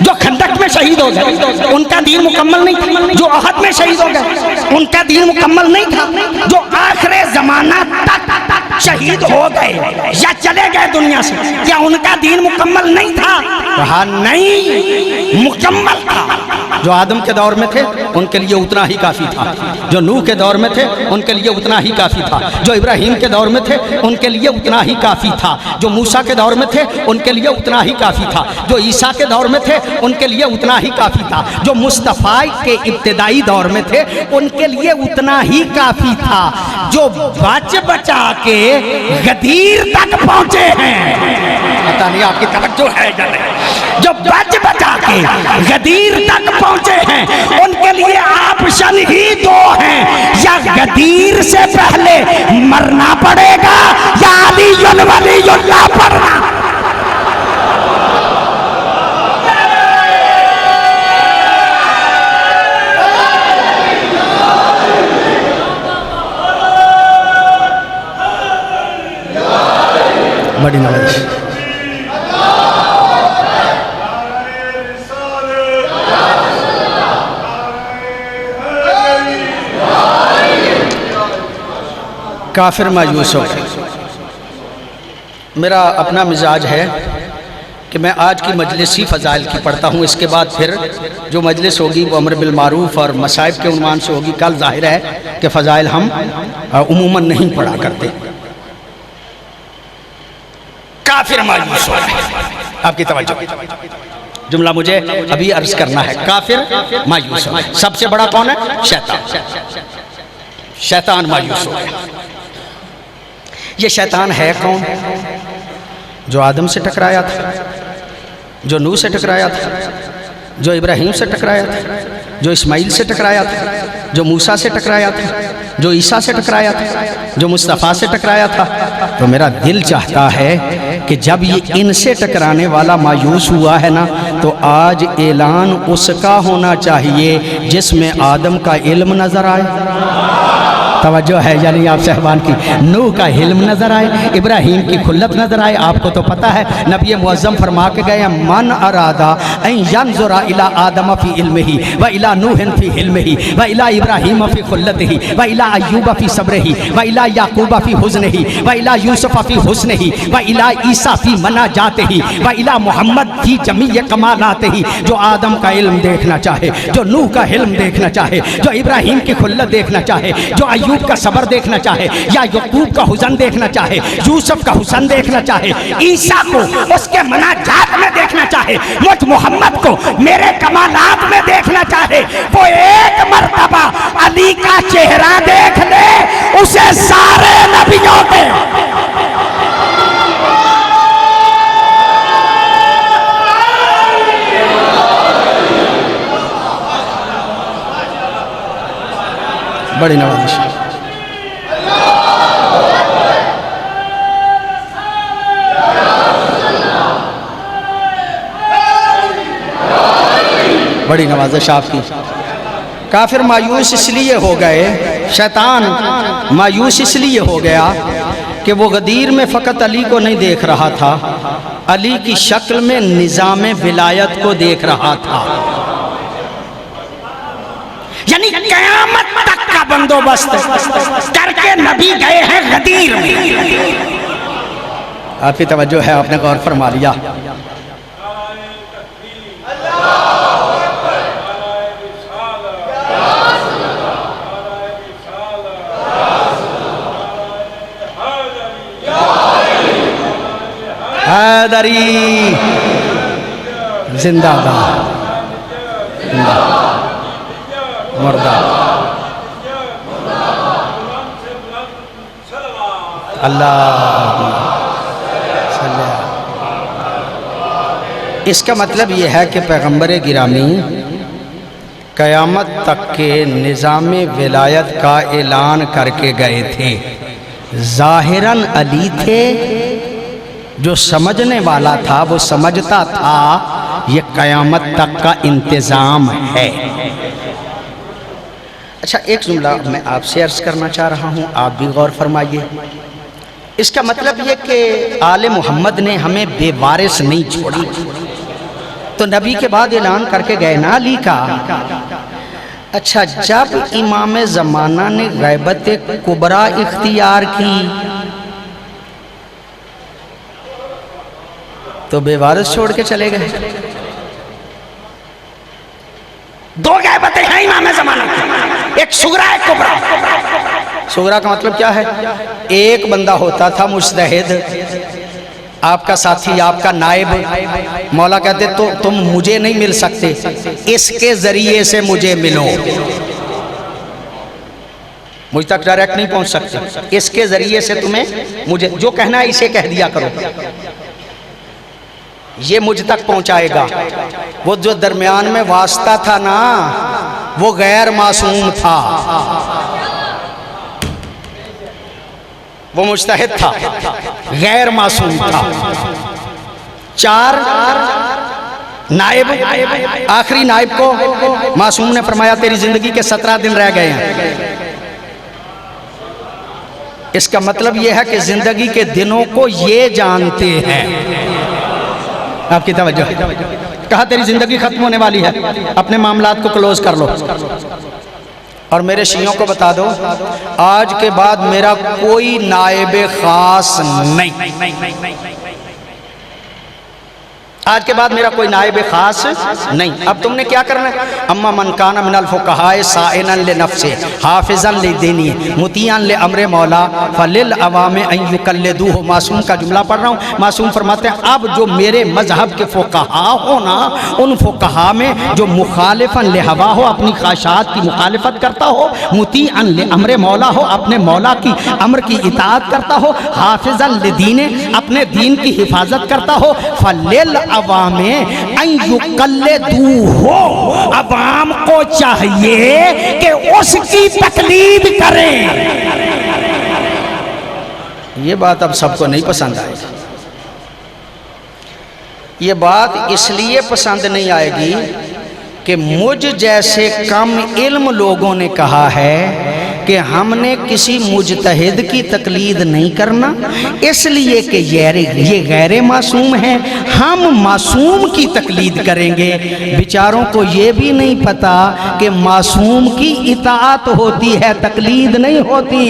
जो खंदक में शहीद हो गए, उनका दीन मुकम्मल नहीं था? जो अहद में शहीद हो गए, उनका दीन मुकम्मल नहीं था? जो आखिरी ज़माना तक शहीद हो गए या चले गए दुनिया से, क्या उनका दीन मुकम्मल नहीं था? कहा नहीं, मुकम्मल था। जो आदम के दौर में थे उनके लिए उतना ही काफ़ी था, जो नूह के दौर में थे उनके लिए उतना ही काफ़ी था, जो इब्राहीम के दौर में थे उनके लिए उतना ही काफ़ी था, जो मूसा के दौर में थे उनके लिए उतना ही काफ़ी था, जो ईसा के दौर में थे उनके लिए उतना ही काफ़ी था, जो मुस्तफ़ा के इब्तिदाई दौर में थे उनके लिए उतना ही काफ़ी था। जो बच बचा के गदीर तक पहुँचे हैं, पता नहीं आपकी तवज्जो है या नहीं, जो बच बचा के गदीर तक पहुँचे हैं उनके लिए ऑप्शन ही दो हैं, या गदीर से पहले मरना पड़ेगा या अली वलीउल्लाह पढ़ना। काफिर मायूस हो गए। मेरा अपना मिजाज है कि मैं आज की मजलिस ही फ़ज़ाइल की पढ़ता हूँ, इसके बाद फिर जो मजलिस होगी वो अमर बिल मारूफ और मसाइब के उन्वान से होगी। कल जाहिर है कि फ़ज़ाइल हम उमूमन नहीं पढ़ा करते। काफिर मायूस हो गए, आपकी तवज्जो, जुमला मुझे अभी अर्ज करना है। काफिर मायूस हो गए। सबसे बड़ा कौन है? शैतान। शैतान मायूस हो गया। ये शैतान है कौन? जो आदम से टकराया था, जो नूह से टकराया था, जो इब्राहीम से टकराया था, जो इस्माइल से टकराया था, जो मूसा से टकराया था, जो ईसा से टकराया था, जो मुस्तफ़ा से टकराया था। तो मेरा दिल चाहता है कि जब ये इनसे टकराने वाला मायूस हुआ है ना, तो आज ऐलान उसका होना चाहिए जिसमें आदम का इल्म नज़र आए। तवज्जो है यानी आप साहबान की। नूह का इल्म नज़र आए, इब्राहीम की खुल्लत नज़र आए। आपको तो पता है नबी मुअज़्ज़म फरमा के गए, मन अरादा अन यंज़ुरा इला आदम फी इल्मिही व इला नूह फी इल्मिही व इला इब्राहीम फी खुल्लतिही व इला अय्यूब फी सब्रिही व इला याकूब फी हुज़्निही व इला यूसुफ फी हुस्निही व इला ईसा फी मनाजातिही व इला मुहम्मद फी जमीय कमालातिही। जो आदम का इल्म देखना चाहे, जो नूह का इल्म देखना चाहे, जो इब्राहीम की खुल्लत देखना चाहे, जो अय्यूब का सबर देखना चाहे, या याकूब का हुज़न देखना चाहे, यूसुफ का हुसन देखना चाहे, ईसा को उसके मनाजात में देखना चाहे, मुझ मोहम्मद को मेरे कमालात में देखना चाहे, वो एक मर्तबा अली का चेहरा देख ले, उसे सारे नबियों के बड़ी नवाजिश। बड़ी नवाजिश आपकी। काफिर मायूस इसलिए हो गए, शैतान मायूस इसलिए हो गया कि वो गदीर में फ़कत अली को नहीं देख रहा था, अली की शक्ल में निज़ाम विलायत को देख रहा था। यानी क़यामत तक का बंदोबस्त करके नबी गए हैं गदीर में। आपकी तवज्जो है, आपने गौर फरमा लिया। हैदरी जिंदाबाद, मुर्दाबाद। अल्लाह, इसका मतलब यह है कि पैगंबर गिरामी क़यामत तक के निज़ाम विलायत का ऐलान करके गए थे। ज़ाहिरन अली थे, जो समझने वाला था वो समझता था ये क़यामत तक का इंतज़ाम है। अच्छा, एक जुमला मैं आपसे अर्ज़ करना चाह रहा हूँ, आप भी गौर फरमाइए। इसका मतलब ये कि आले मोहम्मद ने हमें बेवारिस नहीं छोड़ी। तो नबी के बाद ऐलान करके गए ना अली का। अच्छा, जब इमाम ज़माना ने गैबत कुबरा इख्तियार की तो बेवारिस छोड़ के चले गए। दो गैबतें हैं इमाम ज़माना की, एक सुगरा एक कुबरा। सुगरा का मतलब क्या है? एक बंदा होता था मुज्तहिद, आपका साथी, आपका नायब। मौला कहते तो तुम मुझे नहीं मिल सकते, इसके जरिए से मुझे मिलो। मुझ तक डायरेक्ट नहीं पहुंच सकते, इसके जरिए से तुम्हें मुझे जो कहना है इसे कह दिया करो, ये मुझ तक पहुंचाएगा। वो जो दरमियान में वास्ता था ना, वो गैर मासूम था, वो मुज्तहिद था, गैर मासूम था। चार नाइब, आखिरी नाइब को मासूम ने फरमाया तेरी जिंदगी के 17 दिन रह गए हैं। इसका मतलब यह है कि जिंदगी के दिनों को ये जानते हैं। आपकी तवज्जो, कहा तेरी जिंदगी खत्म होने वाली है, अपने मामलात को क्लोज कर लो। और मेरे शियों को बता दो, आज के बाद मेरा कोई नायब खास नहीं। आज के बाद मेरा कोई नायब खास नहीं। अब तुमने क्या करना है? अम्मा मन काना मिनल फुक़हाए साइनन ले नफ्से हाफिज़न ले देनी मुतियन ले अमरे मौला फलिल अवामे अन युकल्लिदूहु। मासूम का जुमला पढ़ रहा हूँ। मासूम फरमाते हैं, अब जो मेरे मजहब के फ़ुक़हा हो ना, उन फ़ुक़हा में जो मुखालिफन ले हवा हो, अपनी ख्वाहिशात की मुखालिफत करता हो, मुतियन ले अमरे मौला हो, अपने मौला की अमर की इताअत करता हो, हाफिज़न ले दीने, अपने दीन की हिफाजत करता हो, फलिल अवामे अन युकल्लिदूहु। अवाम को चाहिए कि उसकी तकलीद करें। ये बात अब सबको नहीं पसंद आएगी। ये बात इसलिए पसंद नहीं आएगी कि मुझ जैसे कम इल्म लोगों ने कहा है कि हमने किसी मुजतहिद की तकलीद नहीं करना, इसलिए कि ये गैर मासूम हैं, हम मासूम की तकलीद करेंगे। बेचारों को ये भी नहीं पता कि मासूम की इताअत होती है, तकलीद नहीं होती।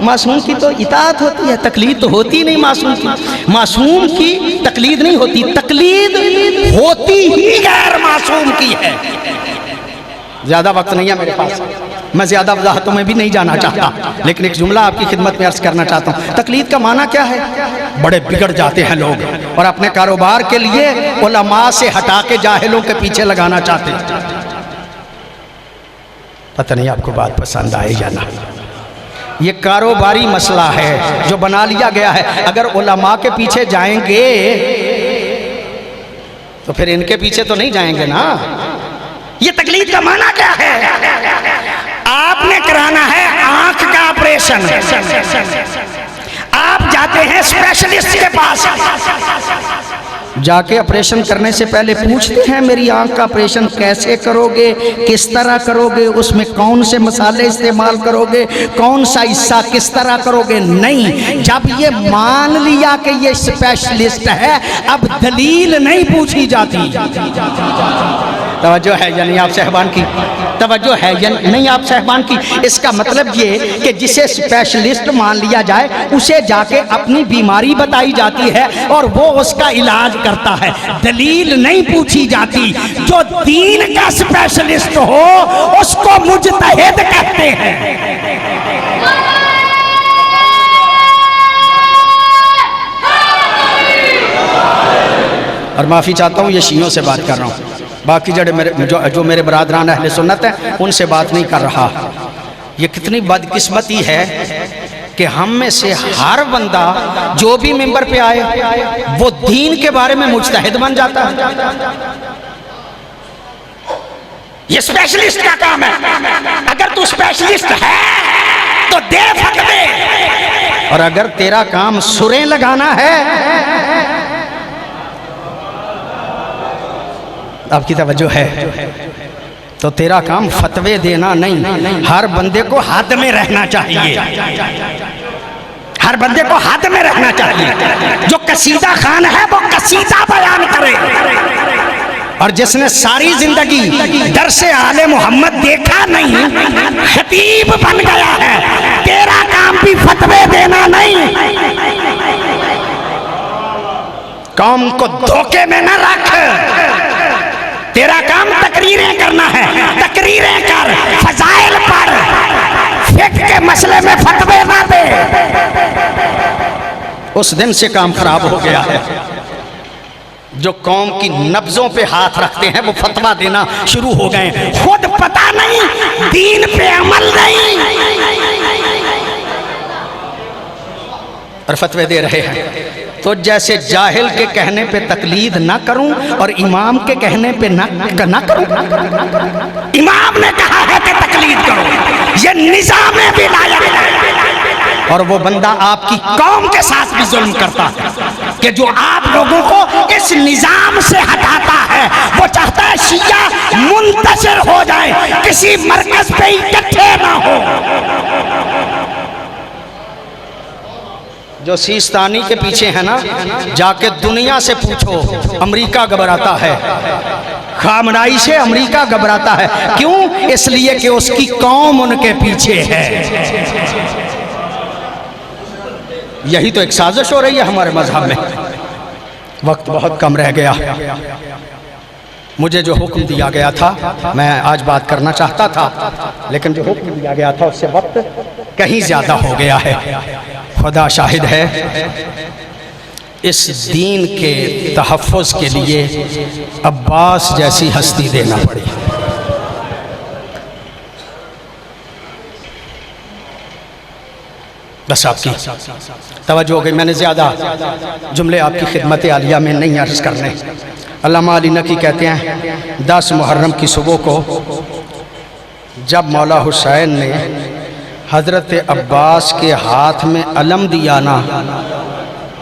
मासूम की तो इताअत होती है, तकलीद तो होती नहीं मासूम की। मासूम की तकलीद नहीं होती, तकलीद होती ही गैर मासूम की है। ज़्यादा वक्त नहीं है मेरे पास, मैं ज़्यादा वजाहतों में भी नहीं जाना चाहता, लेकिन एक जुमला आपकी खिदमत में अर्ज करना चाहता हूँ। तकलीद का माना क्या है? बड़े बिगड़ जाते हैं लोग और अपने कारोबार के लिए उलमा से हटा के जाहिलों के पीछे लगाना चाहते हैं। पता नहीं आपको बात पसंद आए या ना। ये कारोबारी मसला है जो बना लिया गया है। अगर उलमा के पीछे जाएंगे तो फिर इनके पीछे तो नहीं जाएंगे ना। ये तकलीद का माना क्या है? आपने कराना है आंख का ऑपरेशन, आप जाते हैं स्पेशलिस्ट के पास, जाके ऑपरेशन करने से पहले पूछते हैं मेरी आंख का ऑपरेशन कैसे करोगे, किस तरह करोगे, उसमें कौन से मसाले इस्तेमाल करोगे, कौन सा हिस्सा किस तरह करोगे? नहीं, जब ये मान लिया कि ये स्पेशलिस्ट है, अब दलील नहीं पूछी जाती। तवज्जो है या नहीं आप साहबान की? तवज्जो है या नहीं आप साहबान की? इसका मतलब ये कि जिसे स्पेशलिस्ट मान लिया जाए, उसे जाके अपनी बीमारी बताई जाती है और वो उसका इलाज करता है, दलील नहीं पूछी जाती। जो दीन का स्पेशलिस्ट हो उसको मुजतहिद कहते हैं। और माफ़ी चाहता हूँ, ये शियों से बात कर रहा हूँ, बाकी जो मेरे बरादरान अहले सुन्नत हैं उनसे बात नहीं कर रहा। ये कितनी बदकिस्मती है कि हम में से हर बंदा जो भी मिंबर पे आए वो दीन के बारे में मुजतहिद बन जाता है। ये स्पेशलिस्ट का काम है। अगर तू स्पेशलिस्ट है तो दे फतवे, और अगर तेरा काम सुरें लगाना है, आपकी तवज्जो है, तो तेरा काम फतवे देना नहीं। हर बंदे को हद में रहना चाहिए, हर बंदे को हद में रहना चाहिए। जो कसीदा खान है वो कसीदा बयान करे, और जिसने सारी जिंदगी दरसे आले मोहम्मद देखा नहीं, खतीब बन गया है, तेरा काम भी फतवे देना नहीं। कौम को धोखे में न रख, तेरा काम तकरीरें करना है, तकरीरें कर, फजाइल पढ़, फिक्र के मसले में फतवे ना दे। उस दिन से काम खराब हो गया है। जो कौम की नब्जों पे हाथ रखते हैं वो फतवा देना शुरू हो गए, खुद पता नहीं, दीन पे अमल नहीं, और फतवे दे रहे हैं। तो जैसे जाहिल के कहने पे तकलीद ना करूं और इमाम के कहने पे ना करूं। इमाम ने कहा है कि तकलीद करो, ये निजाम विलायत है, और वो बंदा आपकी कौम के साथ भी जुल्म करता है कि जो आप लोगों को इस निजाम से हटाता है। वो चाहता है शिया मुंतशिर हो जाए, किसी मरकज पे इकट्ठे ना हो। जो सीस्तानी के पीछे है ना, जाके दुनिया से पूछो, अमेरिका घबराता है, खामनाई से अमेरिका घबराता है। क्यों? इसलिए कि उसकी कौम उनके पीछे है। यही तो एक साजिश हो रही है हमारे मजहब में। वक्त बहुत कम रह गया। मुझे जो हुक्म दिया गया था, मैं आज बात करना चाहता था, लेकिन जो हुक्म दिया गया था उससे वक्त कहीं ज़्यादा हो गया है। खुदा शाहिद है, इस दीन के तहफ़्फ़ुज़ के लिए अब्बास जैसी हस्ती देना पड़ी। बस आपकी तवज्जो हो गई। मैंने ज़्यादा जुमले आपकी खिदमत आलिया में नहीं अर्ज़ करने। अल्लामा अली नकी कहते हैं 10 मुहर्रम की सुबह को जब मौला हुसैन ने हज़रत अब्बास के हाथ में अलम दिया ना,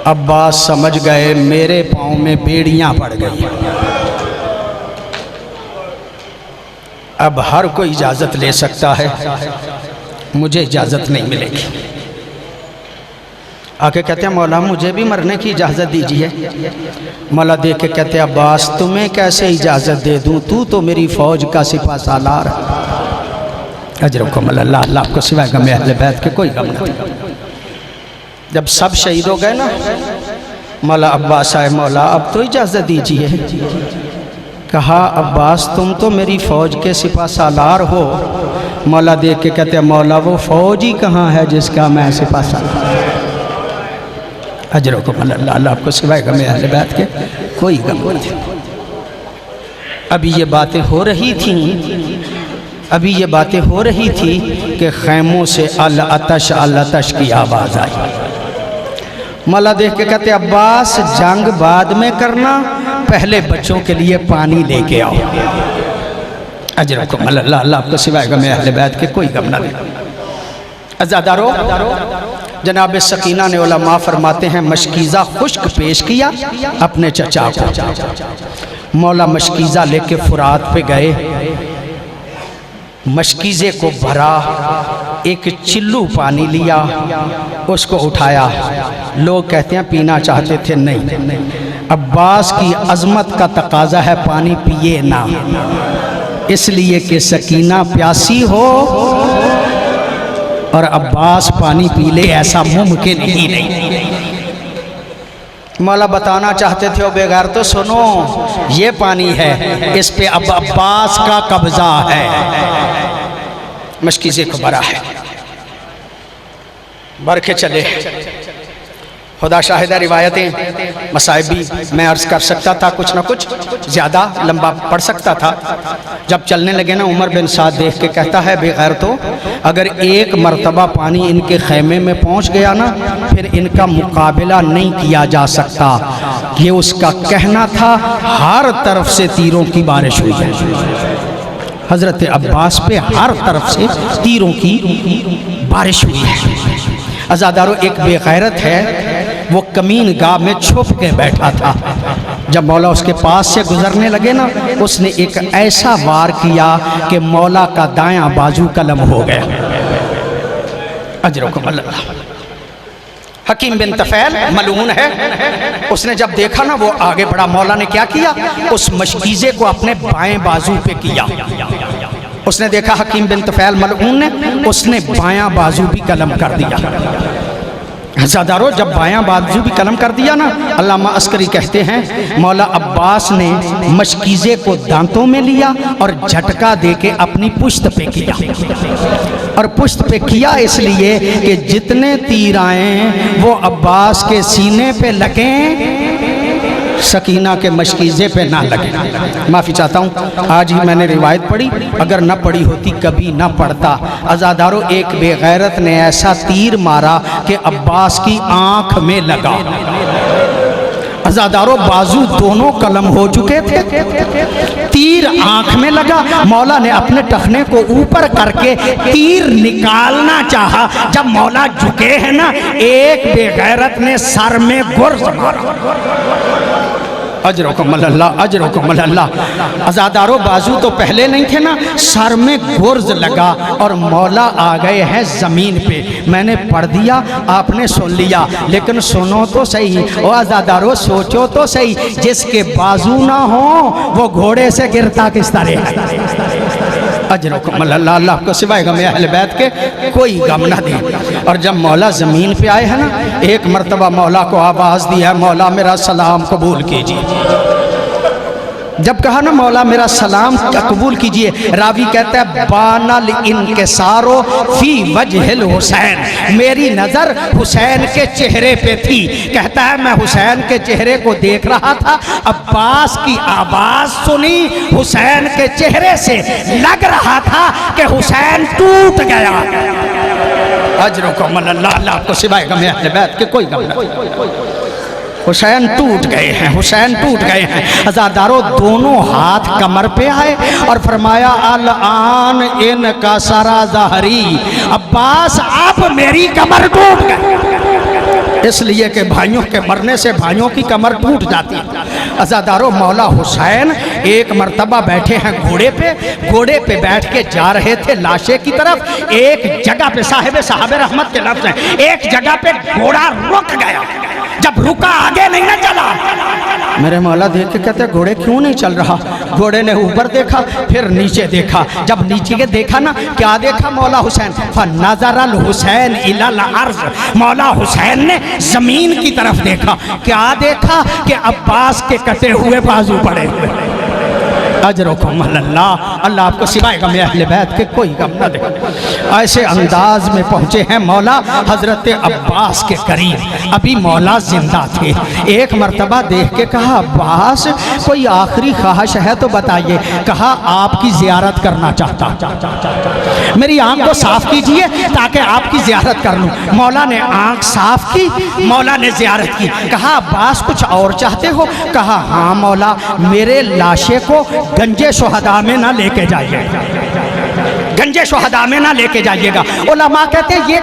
अब्बास समझ गए मेरे पाँव में बेड़ियाँ पड़ गई। अब हर कोई इजाज़त ले सकता है, मुझे इजाज़त नहीं मिलेगी। आके कहते हैं मौला मुझे भी मरने की इजाज़त दीजिए। मौला देख के कहते हैं अब्बास तुम्हें कैसे इजाज़त दे दूँ, तू तो मेरी फ़ौज का सिपा सालार। अजरकुम अल्लाह, अल्लाह आपको सिवाय गम अहले बैत के कोई गम नहीं। जब सब शहीद हो गए ना, मौला अब्बास आए, मौला अब तो इजाज़त दीजिए। कहा अब्बास तुम तो मेरी फ़ौज के सिपा सालार हो। मौला देख के कहते हैं मौला वो फ़ौज ही कहाँ है जिसका मैं सिपा सालार। अजरकुम अल्लाह, अल्लाह आपको सिवाय गम अहले बैत के कोई गम नहीं। अभी ये बातें हो रही थी, अभी ये बातें हो रही थी कि खैमों से अल अतश की आवाज़ आई। मौला देख के कहते अब्बास जंग बाद में करना, पहले बच्चों के लिए पानी लेके आओ। अजरकुम अल्लाह, अल्लाह आपको सिवाय गम अहले बैत के कोई गम नहीं। अज़ादारो, जनाब सकीना ने उलमा फरमाते हैं मशकीज़ा खुश्क पेश किया अपने चचा को। मौला मशकीज़ा लेके फुरात पे गए, मशकीज़े को भरा, एक चिल्लू पानी लिया, उसको उठाया। लोग कहते हैं पीना चाहते थे, नहीं, अब्बास की अज़मत का तकाज़ा है पानी पिए ना, इसलिए कि सकीना प्यासी हो और अब्बास पानी पी ले, ऐसा मुमकिन ही नहीं। मौला बताना चाहते थे, बेगैर तो सुनो, ये पानी है, इस पे अब अब्बास का कब्जा है। मशकीज़े को भरा है, भर के चले। खुदा शाहिदा रिवायतें मसाइब भी मैं अर्ज़ कर सकता था, कुछ ना कुछ ज़्यादा लंबा पढ़ सकता था। जब चलने लगे ना, उमर बिन साद देख के कहता है बेगैर तो अगर एक मर्तबा पानी इनके खैमे में पहुंच गया ना, फिर इनका मुकाबला नहीं किया जा सकता। ये उसका कहना था। हर तरफ से तीरों की बारिश हुई है। हज़रत अब्बास पे हर तरफ से तीरों की बारिश हुई है। अज़ादारों, एक बेगैरत है, वो कमीन गाह में छुप के बैठा था। जब मौला उसके पास से गुजरने लगे ना, उसने एक ऐसा वार किया कि मौला का दायां बाजू कलम हो गया। अजरकुम अल्लाह। हकीम बिन तफैल मलून है, उसने जब देखा ना, वो आगे बढ़ा। मौला ने क्या किया, उस मशकीज़े को अपने बाएं बाजू पे किया। उसने देखा हकीम बिन तफैल मलऊन ने, उसने बायां बाजू भी कलम कर दिया। ज़ादारो, जब बायां बाजू भी कलम कर दिया ना, अल्लामा अस्करी कहते हैं मौला अब्बास ने मशकीज़े को दांतों में लिया और झटका दे के अपनी पुश्त पे किया। और पुश्त पे किया इसलिए कि जितने तीर आए वो अब्बास के सीने पे लगें, सकीना के मशकीज़े पे ना लगे। माफ़ी चाहता हूँ, आज ही मैंने रिवायत पढ़ी, अगर न पढ़ी होती कभी न पढ़ता। अज़ादारो, एक बेगैरत ने ऐसा तीर मारा कि अब्बास की आँख में लगा। अज़ादारो, बाजू दोनों कलम हो चुके थे, तीर आँख में लगा। मौला ने अपने टखने को ऊपर करके तीर निकालना चाहा। जब मौला झुके हैं ना, एक बेगैरत ने सर में गुर्ज मारा। अजरकुमुल्लाह। अज़ादारो बाजू तो पहले नहीं थे ना, सर में गुर्ज लगा और मौला आ गए हैं ज़मीन पे। मैंने पढ़ दिया, आपने सुन लिया, लेकिन सुनो तो सही और अज़ादारो सोचो तो सही, जिसके बाजू ना हो वो घोड़े से गिरता किस तरह है। अजरकुमुल्लाह। अल्लाह को सिवाय गम अहले बैत के कोई गम ना दे। और जब मौला ज़मीन पे आए हैं ना, एक मरतबा मौला को आवाज़ दी है, मौला मेरा सलाम कबूल कीजिए। जब कहा ना मौला मेरा सलाम कबूल कीजिए, रावी कहता है बानल इनके सारो फी वजहिल हुसैन, मेरी नज़र हुसैन के चेहरे पे थी। कहता है मैं हुसैन के चेहरे को देख रहा था, अब्बास की आवाज़ सुनी, हुसैन के चेहरे से लग रहा था कि हुसैन टूट गया। अजरकुमुल्लाह। अल्लाह को सिवाय गम अहले बैत के कोई गम नहीं। हुसैन टूट गए हैं, हुसैन टूट गए हैं। अज़ादारों दोनों हाथ कमर पे आए और फरमाया अल आन इनका सारा ज़हरी, अब्बास अब मेरी कमर टूट गई। इसलिए कि भाइयों के मरने से भाइयों की कमर टूट जाती है। अज़ादारों मौला हुसैन एक मर्तबा बैठे हैं घोड़े पे बैठ के जा रहे थे लाशे की तरफ। एक जगह पे साहब रहमत के लफ्ज़ हैं, एक जगह पे घोड़ा रुक गया। जब रुका आगे नहीं ना चला, मेरे मौला देख के कहते घोड़े क्यों नहीं चल रहा। घोड़े ने ऊपर देखा, फिर नीचे देखा। जब नीचे के देखा ना, क्या देखा मौला हुसैन, फनज़रल हुसैन इलल अर्ज़, मौला हुसैन ने जमीन की तरफ देखा। क्या देखा कि अब्बास के कटे हुए बाजू पड़े हुए। अजरकुमुल्लाह। अल्लाह आपको सिवाय गम अहले बैत के कोई गम न दे। ऐसे अंदाज में पहुँचे हैं मौला हज़रत अब्बास के करीब। अभी मौला जिंदा थे। एक मर्तबा देख के कहा अब्बास कोई आखिरी ख्वाहिश है तो बताइए। कहा आपकी ज़ियारत करना चाहता, मेरी आँख को साफ़ कीजिए ताकि आपकी ज़ियारत कर लूँ। मौला ने आँख साफ़ की, मौला ने ज़ियारत की। कहा अब्बास कुछ और चाहते हो। कहा हाँ मौला, मेरे लाशे को गंजे शुहदा में ना लेके जाइए, गंजे शुहदा में ना लेके जाइएगा। उलमा कहते हैं ये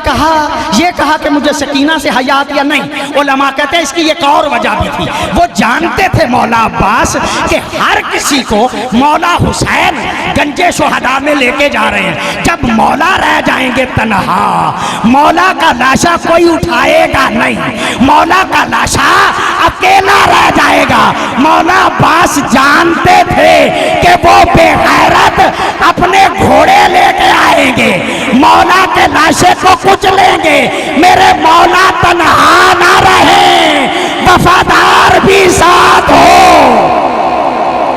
कहा कि मुझे सकीना से हयात या नहीं। उलमा कहते हैं इसकी एक और वजह भी थी। वो जानते थे मौला अब्बास कि हर किसी को मौला हुसैन गंजे शुहदा में लेके जा रहे हैं। जब मौला रह जाएंगे तन्हा, मौला का लाशा कोई उठाएगा नहीं, मौला का लाशा अकेला रह जाएगा। मौला अब्बास जानते थे कि वो बेगैरत अपने घोड़े लेके आएंगे, मौला के लाशे को कुचलेंगे। मेरे मौला तन्हा ना रहे, वफादार भी साथ हो।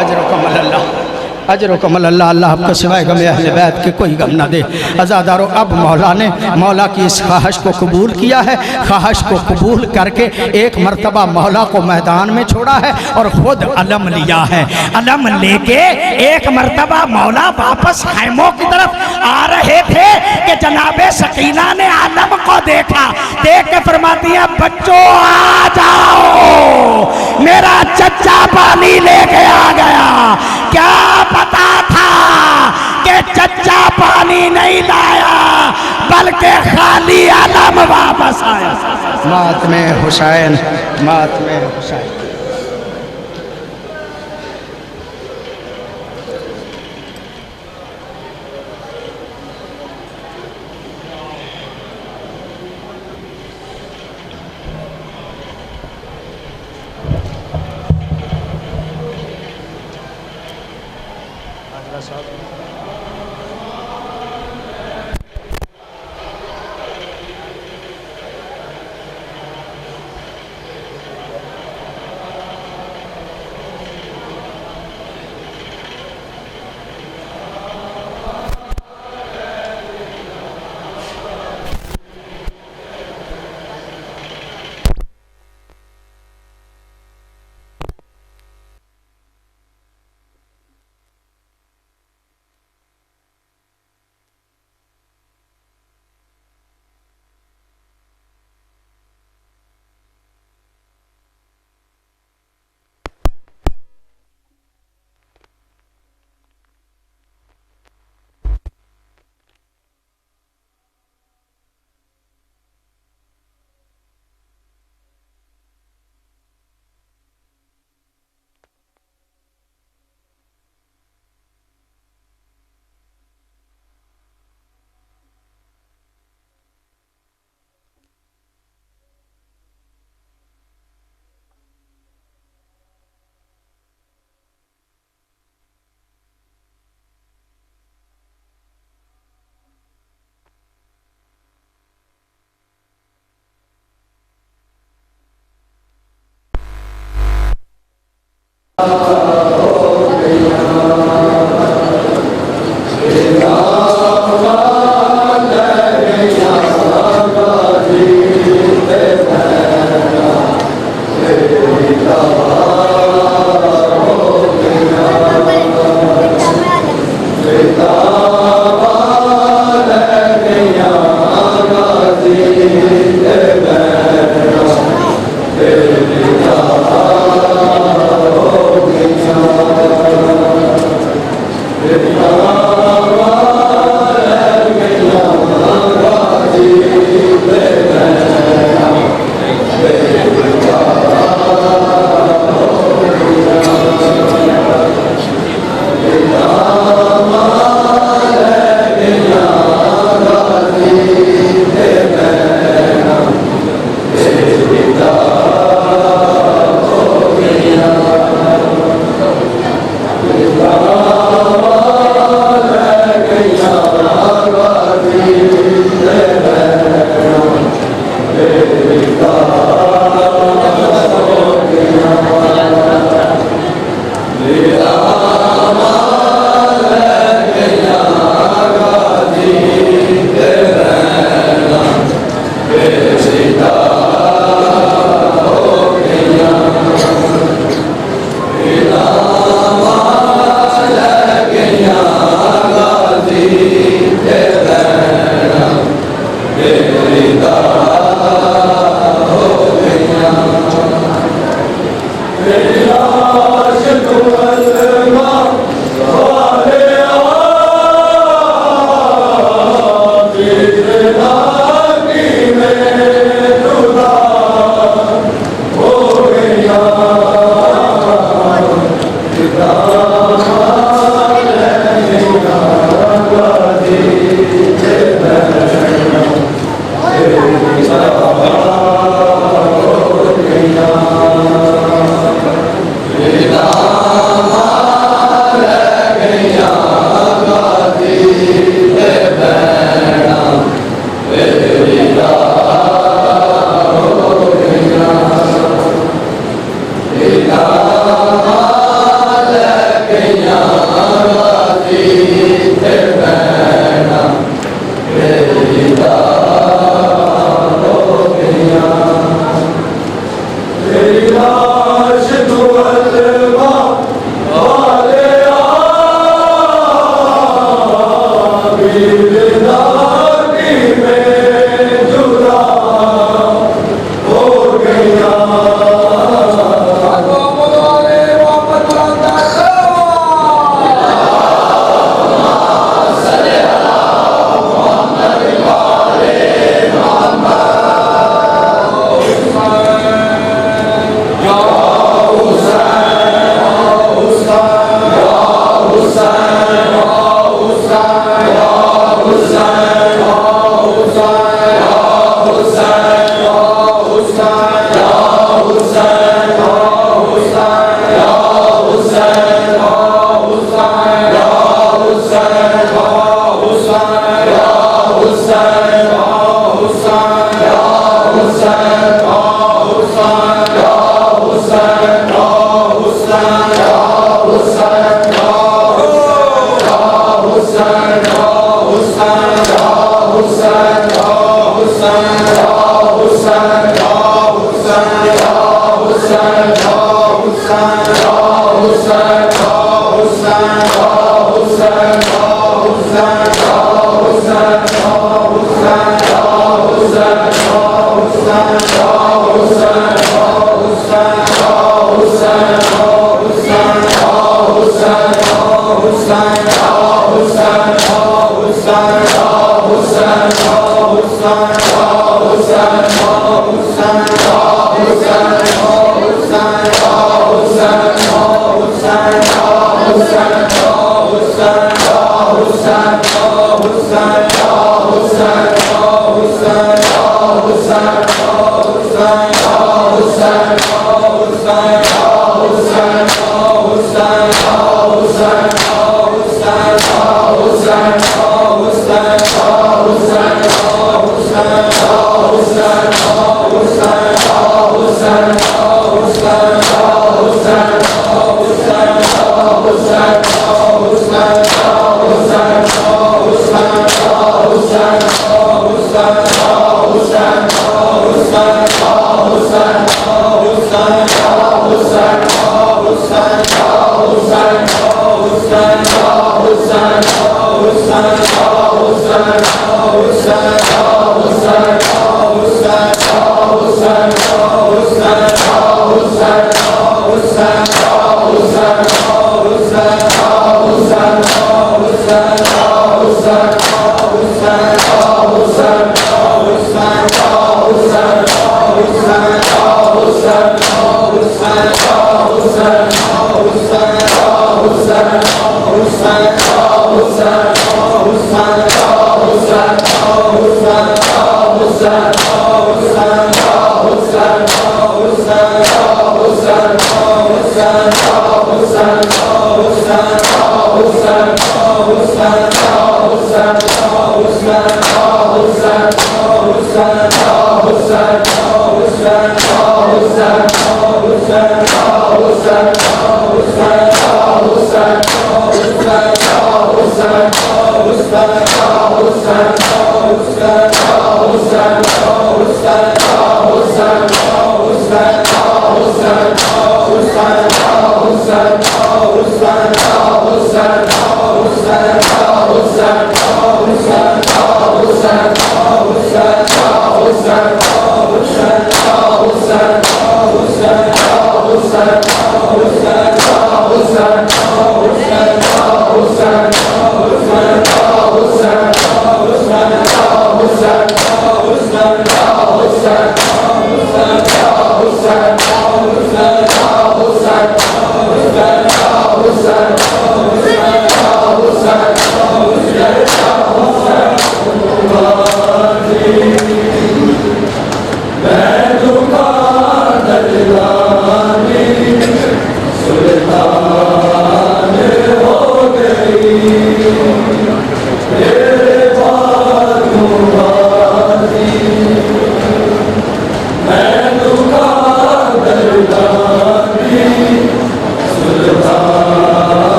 अजरकुमुल्लाह। अजरकुमुल्लाह। अल्लाह आपको सिवाय गम अहले बैत के कोई गम ना दे। अज़ादारों अब मौला ने मौला की इस ख्वाहिश को कबूल किया है। ख्वाहिश को कबूल करके एक मरतबा मौला को मैदान में छोड़ा है और ख़ुद अलम लिया है। अलम लेके एक मरतबा मौला वापस खैमों की तरफ आ रहे थे कि जनाबे सकीना ने आलम को देखा। देख के फरमाती है बच्चों आ जाओ, मेरा चच्चा पानी लेके आ गया। क्या पता था कि चच्चा पानी नहीं लाया बल्कि खाली आलम वापस आया। मातमे हुसैन, मातमे हुसैन।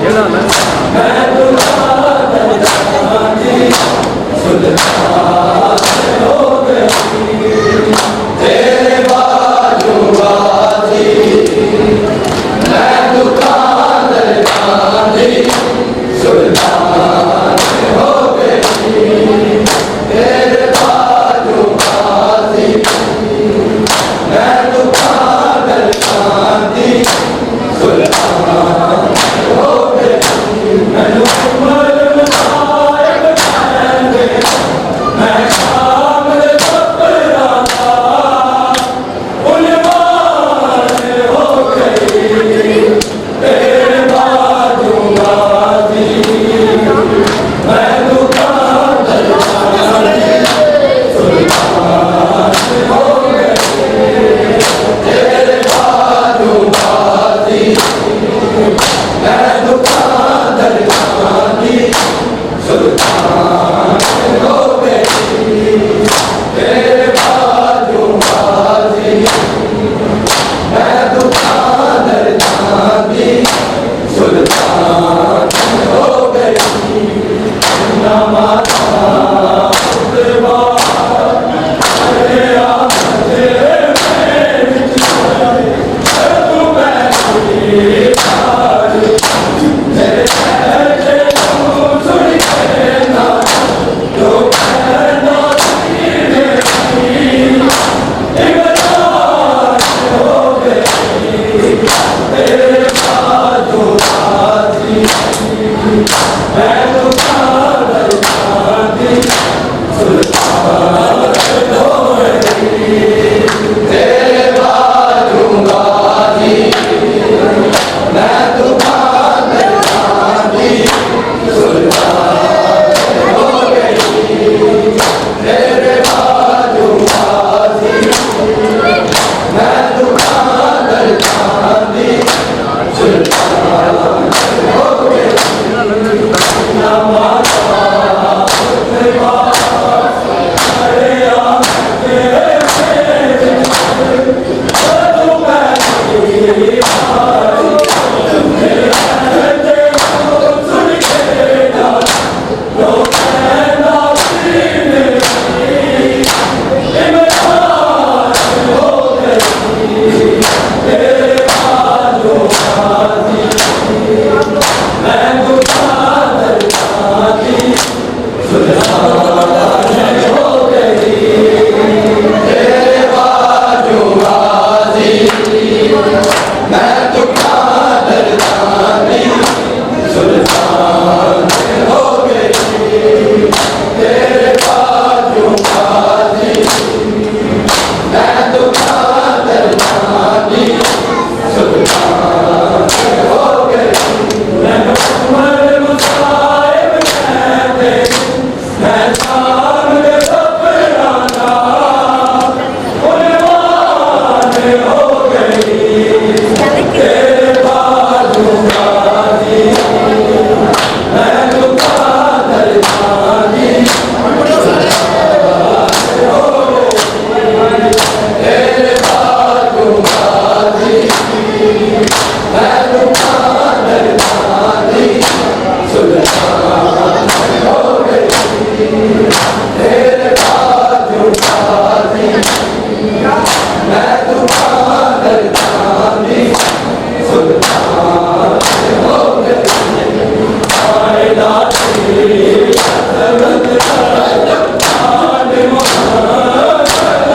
मैं दुआ करता जी सुल्तान